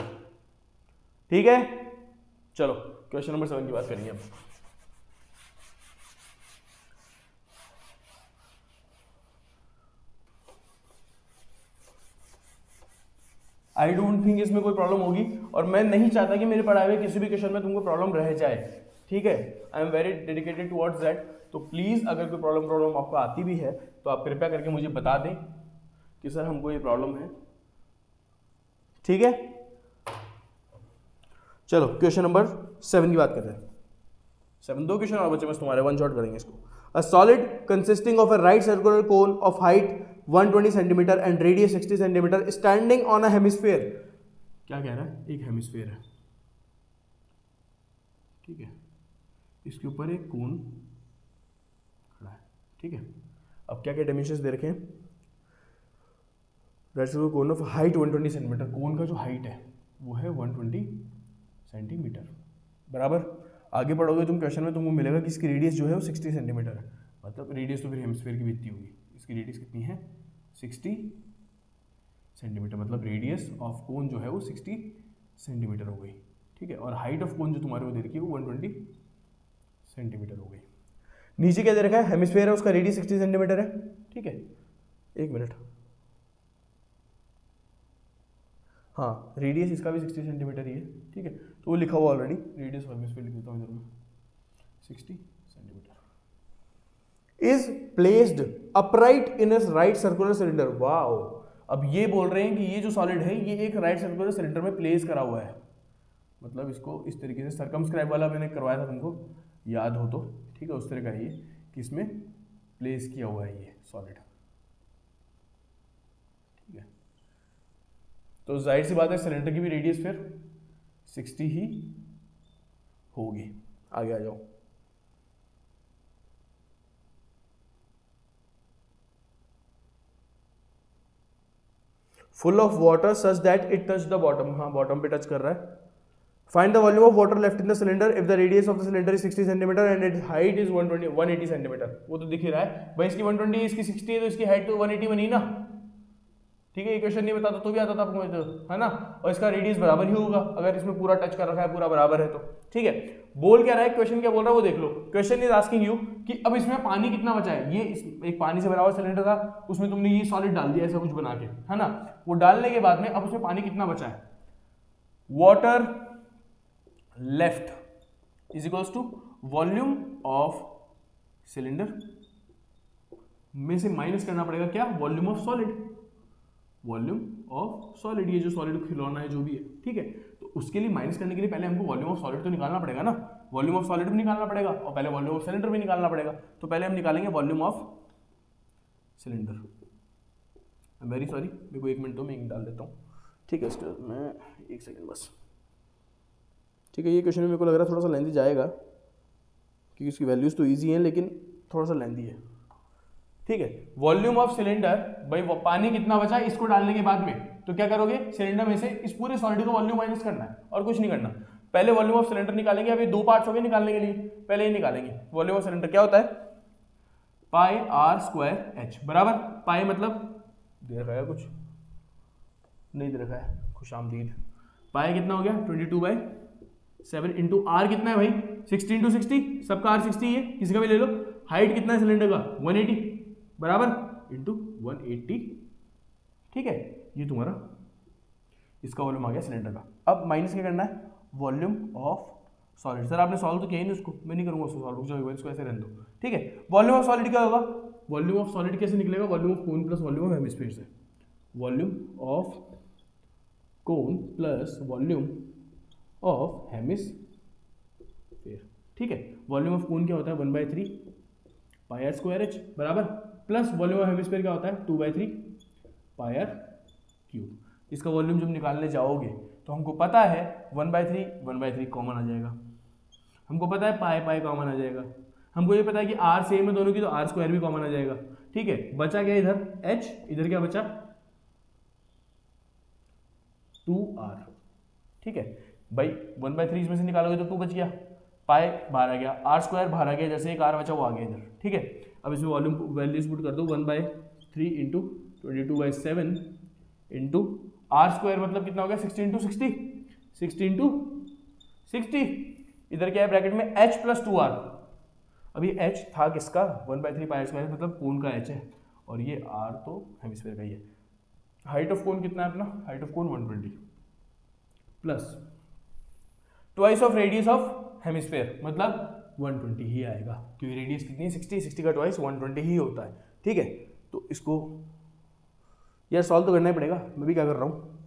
ठीक है। चलो क्वेश्चन नंबर 7 की बात करेंगे अब। आई डोंट थिंक इसमें कोई प्रॉब्लम होगी, और मैं नहीं चाहता कि मेरे पढ़ाए हुए किसी भी क्वेश्चन में तुमको प्रॉब्लम रह जाए, ठीक है। I am very dedicated towards that. तो प्लीज अगर कोई प्रॉब्लम आपको आती भी है तो आप कृपया करके मुझे बता दें कि सर हमको ये प्रॉब्लम है, ठीक है। चलो क्वेश्चन नंबर 7 की बात करते हैं। 7 2 क्वेश्चन और बच्चे बस तुम्हारे, वन शॉट करेंगे इसको। A solid consisting of a right circular cone of height 120 centimetre and radius 60 centimetre standing on a hemisphere. क्या कह रहा है, एक हेमिस्फीयर है, ठीक है, इसके ऊपर एक कोन खड़ा है, ठीक है। अब क्या क्या डायमेंशंस दे रखे हैं, right circular cone of height 120 centimetre, cone का जो हाइट है वो है 120 सेंटीमीटर, बराबर। आगे पढ़ोगे तुम क्वेश्चन में तुमको मिलेगा कि इसकी रेडियस जो है वो 60 सेंटीमीटर है, मतलब रेडियस तो फिर हेमिस्फीयर की भी इतनी होगी। इसकी रेडियस कितनी है, 60 सेंटीमीटर, मतलब रेडियस ऑफ कोन जो है वो 60 सेंटीमीटर हो गई, ठीक है। और हाइट ऑफ कोन जो तुम्हारे को दे रखी है वो 120 सेंटीमीटर हो गई। नीचे क्या दे रखा है, हेमिस्फीयर है, उसका रेडियस 60 सेंटीमीटर है, ठीक है। एक मिनट, हाँ रेडियस इसका भी 60 सेंटीमीटर ही है, ठीक है। तो वो लिखा हुआ ऑलरेडी, रेडियस ऑफ हेमिस्फीयर लिख देता हूँ इधर में, 60 centimetre. Is placed upright in a right circular cylinder. Wow, अब ये बोल रहे हैं कि ये जो सॉलिड है ये एक राइट सर्कुलर सिलेंडर में प्लेस करा हुआ है, मतलब इसको इस तरीके से सर्कमस्क्राइब वाला मैंने करवाया था तुमको, याद हो तो, ठीक है। उस तरह का ये कि इसमें प्लेस किया हुआ है ये सॉलिड, ठीक है। तो जाहिर सी बात है सिलेंडर की भी रेडियस फिर 60 ही होगी। आगे आ जाओ। Full of water such that it touch the bottom, हाँ बॉटम पे टच कर रहा है। Find the volume of water left in the cylinder if the radius of the cylinder is 60 centimetre and it height is 180 centimetre. वो तो दिख ही रहा है भाई, इसकी 120 इसकी 60 है तो इसकी हाइट तो 180 बनी ना, ठीक है। ये क्वेश्चन नहीं बताता तो भी आता था आपको, है ना। और इसका रेडियस बराबर ही होगा अगर इसमें पूरा टच कर रखा है, पूरा बराबर है तो, ठीक है। बोल क्या रहा है, क्वेश्चन क्या बोल रहा है वो देख लो। क्वेश्चन इज आस्किंग यू कि अब इसमें पानी कितना बचा है। ये एक पानी से भरा हुआ सिलेंडर था, उसमें तुमने ये सॉलिड डाल दिया ऐसा कुछ बना के, है ना। वो डालने के बाद में अब उसमें पानी कितना बचा है, water left is equals to volume of cylinder में से माइनस करना पड़ेगा क्या, volume of solid, volume of solid, ये जो सॉलिड खिलौना है जो भी है, ठीक है। तो उसके लिए माइनस करने के लिए पहले हमको वॉल्यूम ऑफ सॉलिड तो निकालना पड़ेगा ना, वॉल्यूम ऑफ सॉलिड भी निकालना पड़ेगा और पहले वॉल्यूम ऑफ सिलेंडर भी निकालना पड़ेगा। तो पहले हम निकालेंगे volume of cylinder. I am very sorry, मेरे को 1 मिनट दो, मैं डाल देता हूँ, ठीक है। इसके मैं 1 सेकेंड बस, ठीक है। ये क्वेश्चन मेरे को लग रहा है थोड़ा सा लेंथी जाएगा क्योंकि इसकी वैल्यूज तो ईजी हैं लेकिन थोड़ा सा लेंथी है, ठीक है। वॉल्यूम ऑफ सिलेंडर, भाई वो पानी कितना बचा है इसको डालने के बाद में, तो क्या करोगे, सिलेंडर में से इस पूरे सॉलिड का वॉल्यूम माइनस करना है और कुछ नहीं करना। पहले वॉल्यूम ऑफ सिलेंडर निकालेंगे, अभी 2 पार्ट्स हो गए निकालने के लिए, पहले ही निकालेंगे। वॉल्यूम ऑफ सिलेंडर क्या होता है, पाई आर स्क्वायर एच, बराबर। पाई मतलब दे रखा है कुछ नहीं दे रखा है, खुशामदीद। पाई कितना हो गया 22/7 इंटू आर कितना है भाई 60 इंटू 60, सबका आर 60 है, किसी का भी ले लो। हाइट कितना है सिलेंडर का 180 बराबर इंटू 180, ठीक है। ये तुम्हारा इसका वॉल्यूम आ गया सिलेंडर का। अब माइनस क्या करना है, वॉल्यूम ऑफ सॉलिड। सर आपने सॉल्व तो किया ही नहीं उसको, मैं नहीं करूंगा उसको सॉल्व, जो इसको ऐसे रहने दो, ठीक है। वॉल्यूम ऑफ सॉलिड क्या होगा, वॉल्यूम ऑफ सॉलिड कैसे निकलेगा, volume of cone plus volume of hemisphere से। Volume of cone plus volume of hemisphere, fair. ठीक है, वॉल्यूम ऑफ कोन क्या होता है 1/3 पाई आर स्क्वायर एच बराबर, प्लस वॉल्यूम ऑफ हेमिस्फीयर क्या होता है 2/3 पाई आर क्यूब। इसका वॉल्यूम जब निकालने जाओगे तो हमको पता है 1/3 कॉमन आ जाएगा, हमको पता है पाई पाई कॉमन आ जाएगा, हमको ये पता है कि आर सेम है दोनों की तो आर स्क्वायर भी कॉमन आ जाएगा। ठीक है, बचा क्या इधर h, इधर क्या बचा 2r। ठीक है भाई 1/3 इसमें से निकालोगे तो 2 बच गया, पाई बाहर आ गया, आर स्क्वायर बाहर आ गया, जैसे एक आर बचा वो आ गया इधर। ठीक है, अब इसमें वॉल्यूम वैल्यूज पुट कर दो 1/3 इंटू 22/7 इंटू आर स्क्वायर मतलब कितना हो गया 60 इंटू 60, 60 इंटू 60, इधर क्या है ब्रैकेट में h प्लस 2r। अभी h था किसका 1/3 पाई स्क्वायर मतलब कोन का h है, और ये r तो हेमिस्फीयर का ही है। हाइट ऑफ कोन कितना है अपना, height of cone 120 plus twice of radius of hemisphere मतलब 120 ही आएगा, क्योंकि रेडियस कितनी है 60, 60 का ट्वाइस 120 ही होता है। ठीक है, तो इसको यार सॉल्व तो करना ही पड़ेगा, मैं भी क्या कर रहा हूँ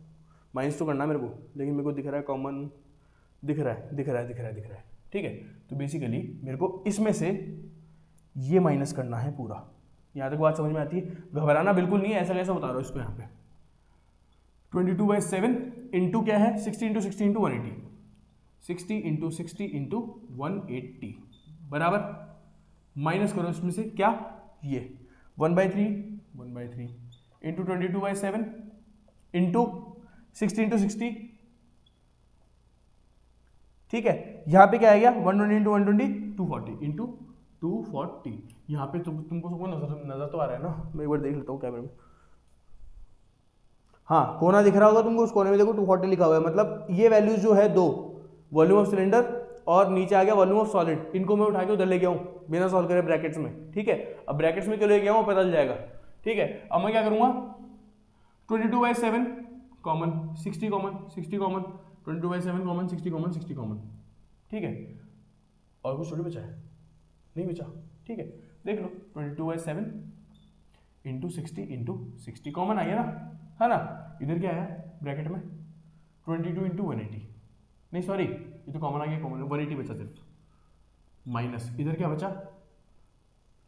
माइनस तो करना है मेरे को, लेकिन मेरे को दिख रहा है कॉमन, दिख रहा है। ठीक है, तो बेसिकली मेरे को इसमें से ये माइनस करना है पूरा। यहाँ तक बात समझ में आती है, घबराना बिल्कुल नहीं है, ऐसा कैसा बता रहा हूँ इसको। यहाँ पे 22/7 इंटू क्या है 60 इंटू 60 इंटू 180, 60 इंटू 60 इंटू 180 बराबर, माइनस करो इसमें से क्या ये 1/3 इंटू 22/7 इंटू 60 इंटू 60। ठीक है, यहाँ पे क्या आ गया 120 इंटू 120 240 इंटू 240। यहाँ पे तुमको सबको नजर तो आ रहा है ना, मैं एक बार देख लेता हूँ कैमरे में। हाँ, कोना दिख रहा होगा तुमको, उस कोने में देखो 240 लिखा हुआ है, मतलब ये वैल्यूज जो है दो, वॉल्यूम ऑफ सिलेंडर और नीचे आ गया वॉल्यूम ऑफ सॉलिड, इनको मैं उठा के उधर लेके आऊँ बिना सॉल्व करे ब्रैकेट्स में। ठीक है, अब ब्रैकेट्स में क्यों लेके आऊँ पता चल जाएगा। ठीक है, अब मैं क्या करूँगा 22/7 common, 60 common, 60 common, 22/7 common, 60 common, 60 common. ठीक है, और कुछ थोड़ी बचा है, नहीं बचा। ठीक है, देख लो 22/7 इंटू 60 इंटू 60 कॉमन आ गया ना, है ना। इधर क्या आया ब्रैकेट में 22 इंटू 180, नहीं सॉरी ये तो कॉमन आ गया, कॉमन 180 बचा सिर्फ, माइनस इधर क्या बचा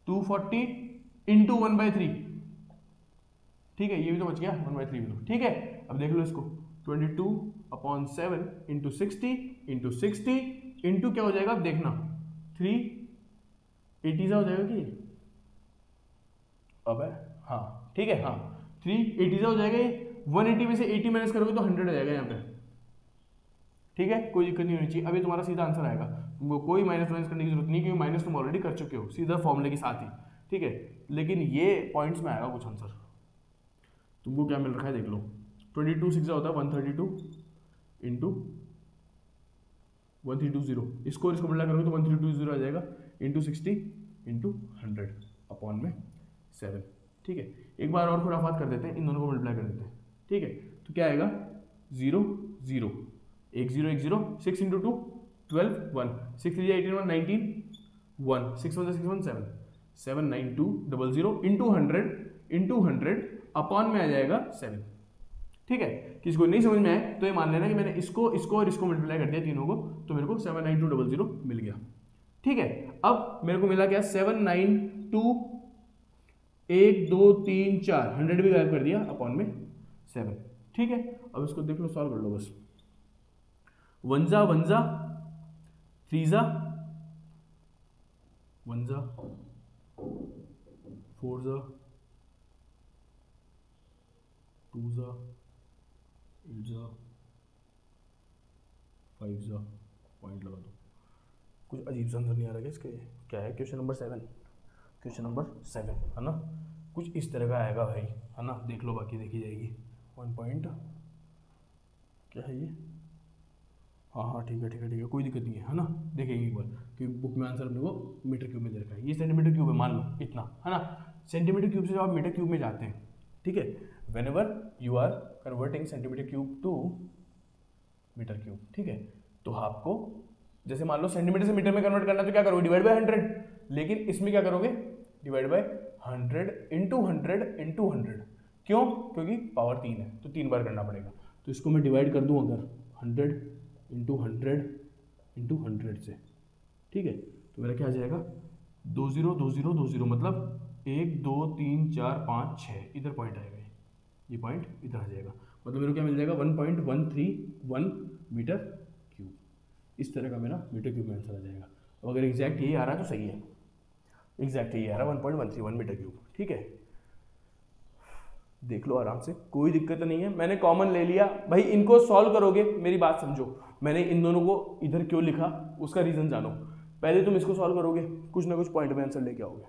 240 इंटू 1/3। ठीक है, ये भी तो बच गया 1/3 भी तो। ठीक है, अब देख लो इसको 22/7 इंटू 60 इंटू क्या हो जाएगा अब देखना 380 सा हो जाएगा कि अब है, हाँ ठीक है, हाँ 380 सा हो जाएगा। ये 180 में से 80 माइनस करोगे तो 100 हो जाएगा यहाँ पे। ठीक है, कोई दिक्कत नहीं होनी चाहिए। अभी तुम्हारा सीधा आंसर आएगा, तुमको कोई माइनस माइनस करने की जरूरत नहीं, क्योंकि माइनस तुम ऑलरेडी कर चुके हो सीधा फॉर्मूले के साथ ही। ठीक है, लेकिन ये पॉइंट्स में आएगा कुछ आंसर। तुमको क्या मिल रखा है देख लो, 22 6 होता है 132 इंटू 1320, इसको मल्टीप्लाई करोगे तो 1320 आ जाएगा इंटू 60 इंटू 100 अपॉन में 7। ठीक है, एक बार और खुराफात कर देते हैं, इन दोनों को मल्टीप्लाई कर देते हैं। ठीक है, तो क्या आएगा 0 0 1 0 1 0, 6 इंटू 2 12 1, 6 3 18 1 19 1, 6 1 6 1 7 7 9 2 0 0 इंटू 100 अपॉन में आ जाएगा 7। ठीक है, किसको नहीं समझ में आए तो ये मान लेना कि मैंने इसको और इसको मल्टीप्लाई कर दिया तीनों को, तो मेरे को 79200 मिल गया। ठीक है, अब मेरे को मिला क्या 792 1 2 3 4, 100 भी गायब कर दिया अपॉन में 7। ठीक है, अब इसको देख लो, सॉल्व कर लो बस। 1 जा 1 जा 3 जा 1 जा 4 जा 2 जा 8 जा 5 जा, पॉइंट लगा दो। कुछ अजीब सा आंसर नहीं आ रहा है इसके, क्या है क्वेश्चन नंबर 7, क्वेश्चन नंबर 7 है ना, कुछ इस तरह का आएगा भाई, है ना। देख लो, बाकी देखी जाएगी। 1 पॉइंट क्या है ये, हाँ ठीक है, कोई दिक्कत नहीं है ना, देखेंगे एक बार, क्योंकि बुक में आंसर अपने को मीटर क्यूब में दे रखा है। ये सेंटीमीटर क्यूब है, मान लो इतना, है ना। सेंटीमीटर क्यूब से जब आप मीटर क्यूब में जाते हैं, ठीक है, whenever you are converting centimetre cube to metre cube, ठीक है, तो आपको जैसे मान लो सेंटीमीटर से मीटर में कन्वर्ट करना, तो क्या करोगे डिवाइड बाय 100, लेकिन इसमें क्या करोगे डिवाइड बाय 100 इंटू 100। क्यों? क्योंकि पावर 3 है तो 3 बार करना पड़ेगा। तो इसको मैं डिवाइड कर दूं अगर 100 इंटू 100 इंटू 100 से, ठीक है। तो मेरा क्या आ जाएगा 2 0 2 0 2 0, मतलब 1 2 3 4 5 6, इधर पॉइंट आएगा, ये पॉइंट इधर आ जाएगा, मतलब मेरे को क्या मिल जाएगा 1.131 मीटर क्यूब। इस तरह का मेरा मीटर क्यूब में आंसर आ जाएगा। तो अगर एग्जैक्ट यही आ रहा है तो सही है, एग्जैक्ट यही आ रहा है 1.131 मीटर क्यूब। ठीक है, देख लो आराम से, कोई दिक्कत नहीं है। मैंने कॉमन ले लिया भाई, इनको सॉल्व करोगे, मेरी बात समझो, मैंने इन दोनों को इधर क्यों लिखा उसका रीजन जानो। पहले तुम इसको सॉल्व करोगे, कुछ ना कुछ पॉइंट में आंसर लेके आओगे,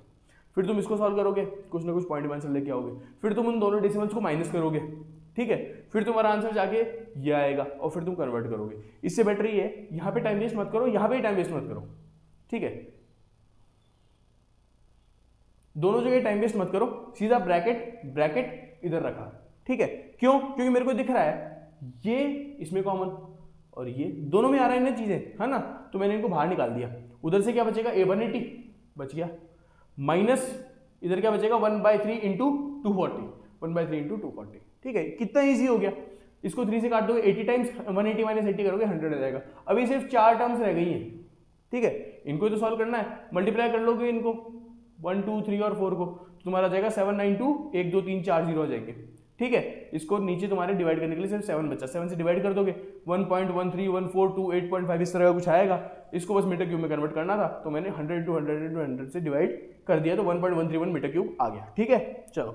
फिर तुम इसको सॉल्व करोगे, कुछ ना कुछ पॉइंट में आंसर लेके आओगे, फिर तुम उन दोनों डेसिमल्स को माइनस करोगे, ठीक है, फिर तुम्हारा आंसर जाके ये आएगा और फिर तुम कन्वर्ट करोगे। इससे बेटर ये है, यहाँ पे टाइम वेस्ट मत करो, यहाँ पे टाइम वेस्ट मत करो, ठीक है, दोनों जगह टाइम वेस्ट मत करो, सीधा ब्रैकेट ब्रैकेट इधर रखा, ठीक है। क्यों? क्योंकि मेरे को दिख रहा है ये इसमें कॉमन और ये दोनों में आ रहा है, इन्हें चीजें, है ना, तो मैंने इनको बाहर निकाल दिया। उधर से क्या बचेगा, A180 बच गया, माइनस इधर क्या बचेगा 1/3 इंटू 240, 1/3 इंटू 240, ठीक है। कितना ईजी हो गया, इसको 3 से काट दोगे 80 टाइम्स 180 माइनस 80 करोगे 100 आ जाएगा। अभी सिर्फ 4 टर्म्स रह गई हैं, ठीक है, इनको तो सॉल्व करना है, मल्टीप्लाई कर लोगे इनको 1 2 3 और 4 को, तुम्हारा जाएगा 792 1 2 3 4 0 आ जाएंगे, ठीक है। इसको नीचे तुम्हारे डिवाइड करने के लिए सिर्फ 7 बचा, 7 से डिवाइड कर दोगे 1.13142 इस तरह का कुछ आएगा। इसको बस मीटर क्यूब में कन्वर्ट करना था, तो मैंने 100 into 100 into 100 से डिवाइड कर दिया, तो 1.131 मीटर क्यूब आ गया, ठीक है। चलो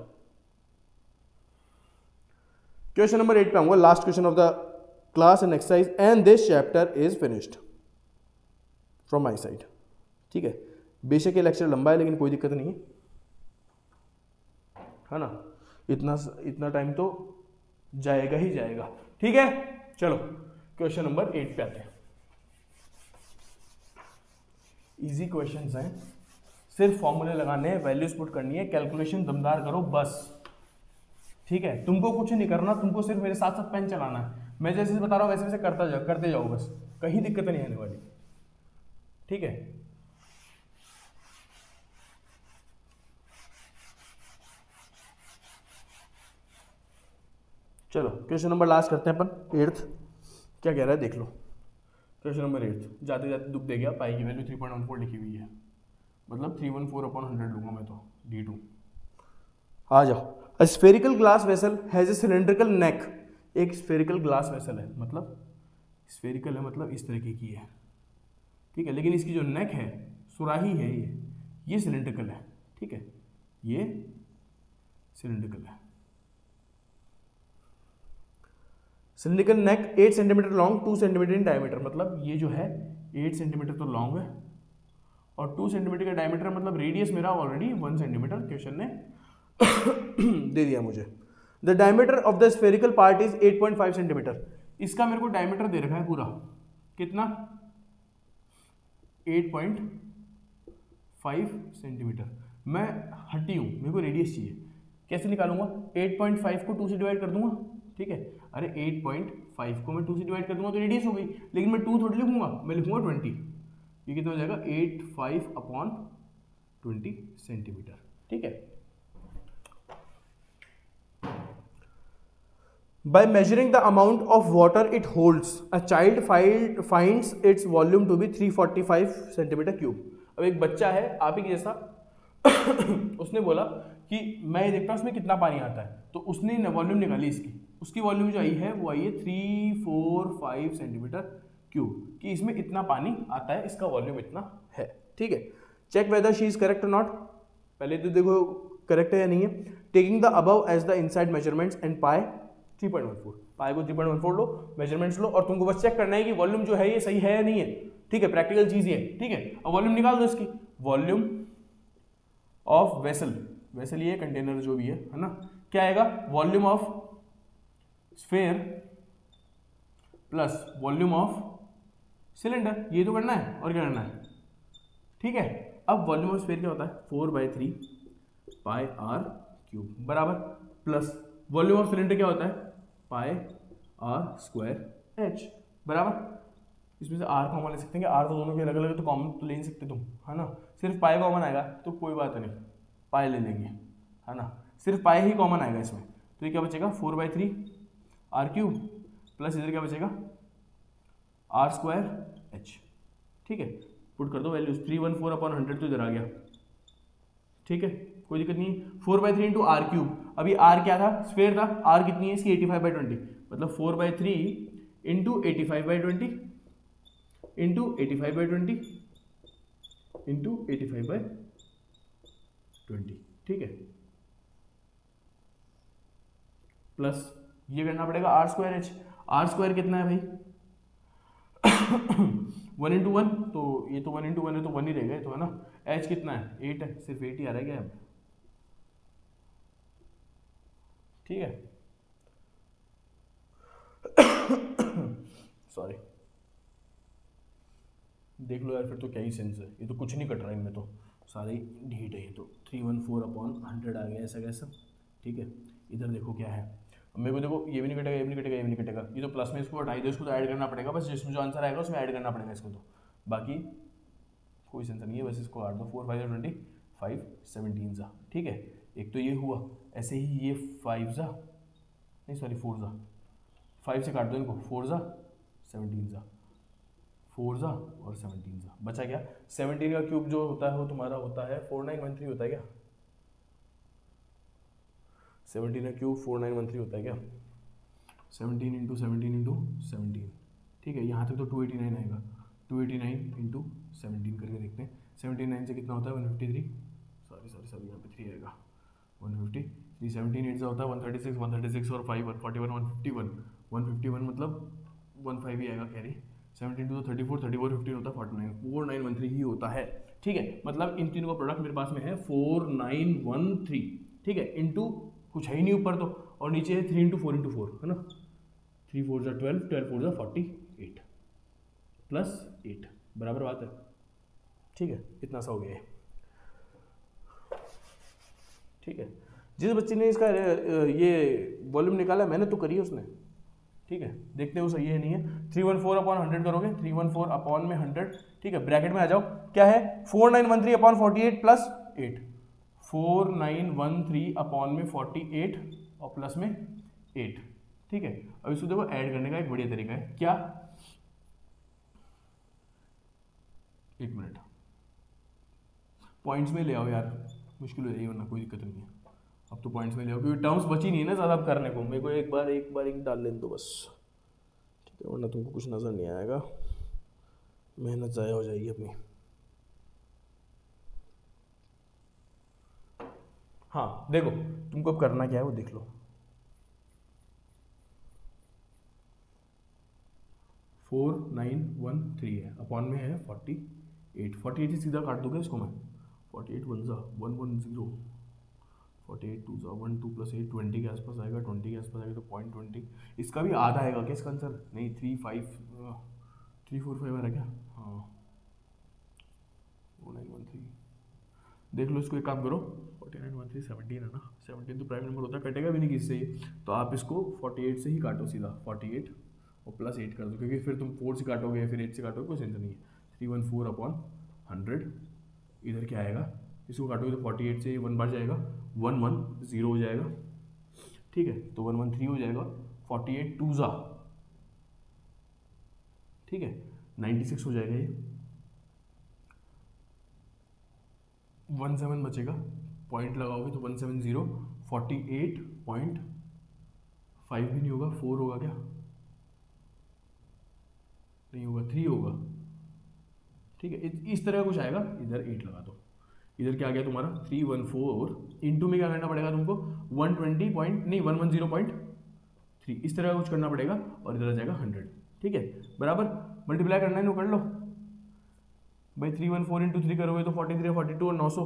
क्वेश्चन नंबर 8 पे आऊंगा, last question of the class and exercise and this chapter is finished from my side, ठीक है। बेशक ये लेक्चर लंबा है लेकिन कोई दिक्कत नहीं है ना, इतना टाइम तो जाएगा ही जाएगा, ठीक है। चलो क्वेश्चन नंबर 8 पे आते हैं। इजी क्वेश्चंस हैं, सिर्फ फॉर्मूले लगाने हैं, वैल्यूज पुट करनी है, कैलकुलेशन दमदार करो बस, ठीक है। तुमको कुछ नहीं करना, तुमको सिर्फ मेरे साथ साथ पेन चलाना है, मैं जैसे बता रहा हूं वैसे वैसे करते जाओ बस, कहीं दिक्कत नहीं आने वाली, ठीक है। चलो क्वेश्चन नंबर लास्ट करते हैं अपन, 8th क्या कह रहा है देख लो। क्वेश्चन नंबर 8 जाते जाते दुख दे गया, पाई की वैल्यू 3.14 लिखी हुई है, मतलब 314/100 लूंगा मैं तो, D2। आ जाओ, a spherical glass vessel has a cylindrical neck, एक स्फेरिकल ग्लास वेसल है, मतलब स्फेरिकल है मतलब इस तरीके की है, ठीक है, लेकिन इसकी जो नेक है, सुराही है, ये सिलेंड्रिकल है, ठीक है, ये सिलेंड्रिकल है। Cylindrical neck 8 centimetre long 2 centimetre in diameter, मतलब ये जो है 8 सेंटीमीटर तो लॉन्ग है और 2 सेंटीमीटर का डायमीटर, मतलब रेडियस मेरा ऑलरेडी 1 सेंटीमीटर क्वेश्चन ने दे दिया मुझे। The diameter of the spherical part is 8.5 centimetre, इसका मेरे को डायमीटर दे रखा है पूरा, कितना 8.5 सेंटीमीटर। मैं हटी हूँ, मेरे को रेडियस चाहिए, कैसे निकालूंगा, 8.5 को 2 से डिवाइड कर दूंगा, ठीक है, अरे 8.5 को मैं 2 से डिवाइड कर दूंगा तो रेडियस हो गई, लेकिन मैं 2 थोड़ी लिखूंगा, मैं लिखूंगा 20, ये कितना हो जाएगा 85/20 सेंटीमीटर, ठीक है। By measuring the amount of water it holds, a child finds its volume to be 345 centimetre cube. अब एक बच्चा है आप ही जैसा उसने बोला कि मैं देखता हूँ उसमें कितना पानी आता है, तो उसने वॉल्यूम निकाली इसकी, उसकी वॉल्यूम जो आई है वो आई है 345 सेंटीमीटर क्यूब, कि इसमें इतना पानी आता है, इसका वॉल्यूम इतना है, ठीक है। Check whether she is correct or not, पहले तो देखो करेक्ट है या नहीं है। Taking the above as the inside measurements and pi 3.14, pi को 3.14 लो, मेजरमेंट्स लो, और तुमको बस चेक करना है कि वॉल्यूम जो है ये सही है या नहीं है, ठीक है, प्रैक्टिकल चीज ये है, ठीक है। अब वॉल्यूम निकाल दो इसकी, वॉल्यूम ऑफ वेसल, वेसल ये कंटेनर जो भी है ना, क्या आएगा, volume of sphere plus volume of cylinder, ये तो करना है और क्या करना है, ठीक है। अब वॉल्यूम ऑफ स्फेयर क्या होता है 4/3 पाई r क्यूब बराबर, प्लस वॉल्यूम ऑफ सिलेंडर क्या होता है पाई r² h बराबर, इसमें से r कॉमन ले सकते हैं, r तो दोनों के अलग अलग, तो कॉमन तो ले नहीं सकते तुम, है ना, सिर्फ पाई कॉमन आएगा तो कोई बात नहीं, पाई ले लेंगे, है ना, सिर्फ पाई ही कॉमन आएगा इसमें, तो ये क्या बचेगा 4/3 r क्यूब प्लस इधर क्या बचेगा r² h, ठीक है, पुट कर दो वैल्यूज, 314/100 तो इधर आ गया, ठीक है, कोई दिक्कत नहीं है। 4/3 इंटू आर क्यूब, अभी आर क्या था, स्फेयर था, आर कितनी है इसकी 85/20, मतलब 4/3 इंटू 85/20 इंटू 85/20 इंटू 85/20, ठीक है, प्लस ये करना पड़ेगा r square h, r square कितना है भाई 1 इंटू 1, तो ये तो 1 इंटू 1 है तो 1 ही रहेगा तो, है ना। एच कितना है 8 है, सिर्फ 8 ही आ रहा है क्या, ठीक है सॉरी, देख लो यार फिर तो क्या ही सेंस है, ये तो कुछ नहीं कट रहा है इनमें, तो सारे ढीट है ये तो। 314/100 आ गया ऐसा कैसा, ठीक है। इधर देखो क्या है, मेरे को देखो ये भी नहीं कटेगा, ये भी नहीं कटेगा, ये भी नहीं कटेगा, ये तो प्लस में इसको हटाई दो, इसको तो ऐड करना पड़ेगा बस, जिसमें जो आंसर आएगा उसमें ऐड करना पड़ेगा इसको, तो बाकी कोई सेंस नहीं है, बस इसको काट दो। 4 5 20 5 17 सा, ठीक है। एक तो ये हुआ, ऐसे ही ये 5 सा, नहीं सॉरी 4 सा, 5 से काट दो इनको, 4 सा 17 सा, 4 सा और 17 सा, बचा क्या 17 का क्यूब जो होता है वो तुम्हारा होता है 4913 होता है क्या, 17 का क्यूब 4913 होता है क्या, 17 इंटू 17 इंटू 17, ठीक है। यहाँ तक तो 289 आएगा, 289 इंटू 17 करके देखते हैं, 79 से कितना होता है 153, सॉरी यहाँ पे 3 आएगा, 150, 317 8 से होता है 136, 136 और 5 141, 151 मतलब 15 ही आएगा कैरी, 17 टू 34, 34 15 होता है 49, 4913 ही होता है, ठीक है। मतलब इन तीनों का प्रोडक्ट मेरे पास में है 4913, ठीक है, इंटू कुछ है ही नहीं ऊपर तो, और नीचे है 3 इंटू 4 इंटू 4, है ना, 3 4 जा 12, 12 4 जा 48 प्लस 8, बराबर बात है, ठीक है। इतना सा हो गया है, ठीक है। जिस बच्चे ने इसका ये वॉल्यूम निकाला मैंने तो करी है उसने, ठीक है, देखते हैं वो सही है नहीं है। 314/100 करोगे, 314 में 100, ठीक है, ब्रैकेट में आ जाओ, क्या है 4913/48 प्लस 8, 4913/48 और प्लस में 8, ठीक है। अब इसको देखो ऐड करने का एक बढ़िया तरीका है, क्या, एक मिनट पॉइंट्स में ले आओ यार, मुश्किल हो जाएगी वरना, कोई दिक्कत नहीं है, अब तो पॉइंट्स में ले आओ क्योंकि टर्म्स बची नहीं है ना ज़्यादा अब करने को, मेरे को एक बार एक डाल लेने दो बस, ठीक है, वरना तुमको कुछ नज़र नहीं आएगा, मेहनत ज़ाया हो जाएगी अपनी। हाँ देखो तुमको अब करना क्या है वो देख लो, 4913 है, अपॉन में है 48, 48 से सीधा काट दोगे इसको मैं, 48 1 ज़ा 110, 48 2 ज़ा 1 2 प्लस 8 20 के आसपास आएगा, 20 के आसपास आएगा तो 0.20, इसका भी आधा आएगा क्या इसका आंसर, नहीं 345 आ रहा क्या, हाँ 4913, देख लो इसको, एक काम करो 4913 17 है ना, 17 तो प्राइम नंबर होता है, कटेगा भी नहीं किससे, तो आप इसको 48 से ही काटो सीधा, 48 और प्लस 8 कर दो, क्योंकि फिर तुम 4 से काटोगे फिर 8 से काटोगे कोई सेंस नहीं है। 314/100 इधर क्या आएगा, इसको काटोगे तो 48 से 1 बार जाएगा, 110 हो जाएगा, ठीक है, तो 113 हो जाएगा, 48 2 ज़ा, ठीक है, 96 हो जाएगा, ये 17 बचेगा, पॉइंट लगाओगे तो 170, 48.5 भी नहीं होगा, 4 होगा क्या, नहीं होगा, 3 होगा, ठीक है, इस तरह का कुछ आएगा, इधर 8 लगा दो, इधर क्या आ गया तुम्हारा 314, इंटू में क्या करना पड़ेगा तुमको 110.3, इस तरह का कुछ करना पड़ेगा, और इधर आ जाएगा 100, ठीक है, बराबर मल्टीप्लाई करना है, नो कर लो भाई, 314 इंटू 3 करोगे तो 43 42 और 900,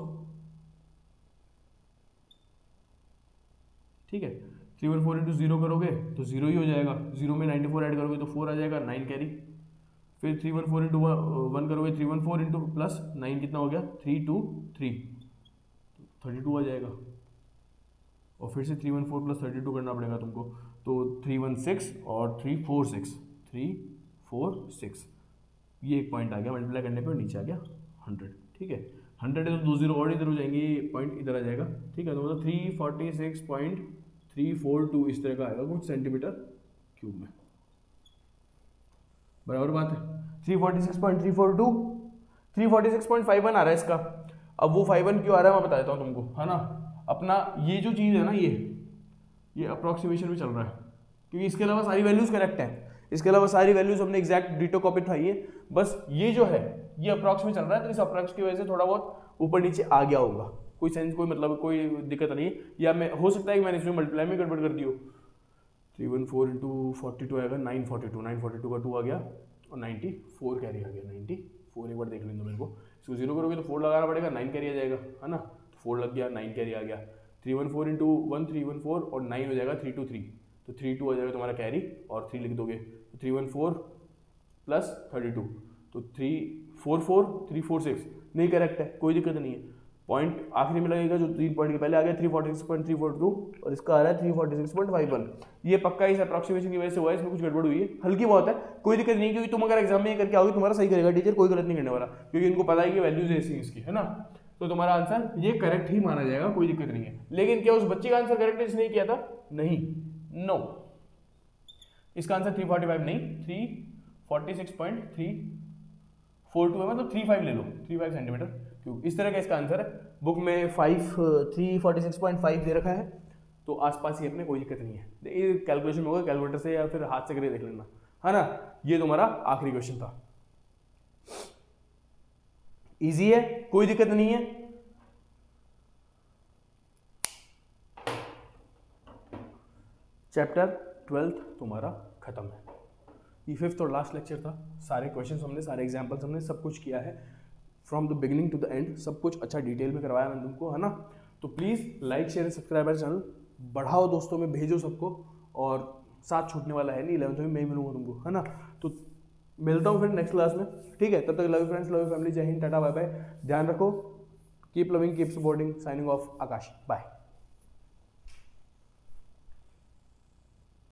ठीक है, 314 इंटू 0 करोगे तो 0 ही हो जाएगा, 0 में 94 ऐड करोगे तो 4 आ जाएगा, 9 कैरी, फिर 314 इंटू 1 करोगे, 314 इंटू प्लस 9 कितना हो गया 323, 32 आ जाएगा, और फिर से 314 प्लस 32 करना पड़ेगा तुमको, तो 316 और 346, ये एक पॉइंट आ गया, मल्टीप्लाई करने पे नीचे आ गया 100, ठीक है, 100 है तो 2 0 और इधर हो जाएंगे, पॉइंट इधर आ जाएगा, ठीक है, तो मतलब 346.342 इस तरह का आएगा कुछ सेंटीमीटर क्यूब में, बराबर बात है। 346.342 346.51 आ रहा है इसका। अब वो 51 क्यों आ रहा है मैं बता देता हूँ तुमको, है ना। अपना ये जो चीज़ है ना, ये अप्रोक्सीमेशन में चल रहा है, क्योंकि इसके अलावा सारी वैल्यूज करेक्ट हैं, इसके अलावा सारी वैल्यूज हमने एग्जैक्ट डिटो कॉपी उठाई है, बस ये जो है ये अप्रॉक्स में चल रहा है, तो इस अप्रॉक्स की वजह से थोड़ा बहुत ऊपर नीचे आ गया होगा, कोई सेंस, कोई मतलब कोई दिक्कत नहीं है। या मैं हो सकता है कि मैंने इसमें मल्टीप्लाई में गड़बड़ कर दी हो। 314 इंटू 42 आएगा 942, 942 का 2 आ गया और 94 कैरी आ गया, 94 एक बार देख लेंगे मेरे को। इसको 0 करोगे तो 4 लगाना पड़ेगा, 9 कैरी आ जाएगा, है ना। तो 4 लग गया, 9 कैरी आ गया। 314 इंटू 1 314 और 9 हो जाएगा 323, तो 32 आ जाएगा तुम्हारा कैरी और 3 लिख दोगे, तो 314 प्लस 32, तो 344 346 नहीं करेक्ट है, कोई दिक्कत नहीं है। पॉइंट आखिरी में लगेगा जो 3 पॉइंट के पहले आ गया 346.342 और इसका आ रहा है 346.51। ये पक्का इस अप्रॉक्सीमेशन की वजह से हुआ है, इसमें कुछ गड़बड़ हुई है, हल्की बहुत है, कोई दिक्कत नहीं, क्योंकि तुम अगर एग्जाम में ये करके आओगे तुम्हारा सही करेगा टीचर, कोई गलत नहीं करने वाला, क्योंकि इनको पता है कि वैल्यूज ऐसी हैं इसकी, है ना। तो तुम्हारा आंसर ये करेक्ट ही माना जाएगा, कोई दिक्कत नहीं है। लेकिन क्या उस बच्चे का आंसर करेक्ट है जिसने किया था? नहीं, नो, इसका आंसर 345 नहीं 346.342 है, मतलब 35 ले लो, 35 सेंटीमीटर क्यूब, इस तरह का इसका आंसर है। बुक में 346.5 दे रखा है, तो आसपास ही अपने, कोई दिक्कत नहीं है। ये कैलकुलेशन में होगा कैलकुलेटर से या फिर हाथ से करके देख लेना, है ना। ये तुम्हारा आखिरी क्वेश्चन था, इजी है, कोई दिक्कत नहीं है। चैप्टर 12 तुम्हारा खत्म है। ये 5th और लास्ट लेक्चर था, सारे क्वेश्चंस हमने, सारे एग्जांपल्स हमने सब कुछ किया है from the beginning to the end, सब कुछ अच्छा डिटेल में करवाया मैंने तुमको, है ना। तो please like share subscribe channel, बढ़ाओ दोस्तों में, भेजो सबको, और साथ छूटने वाला है नहीं, 11th में मैं ही मिलूंगा तुमको, है ना। तो मिलता हूँ फिर नेक्स्ट क्लास में, ठीक है। तब तक love you friends, love you family, Jai Hind, tata bye bye, ध्यान रखो, keep loving, keep supporting, signing off, Akash, bye.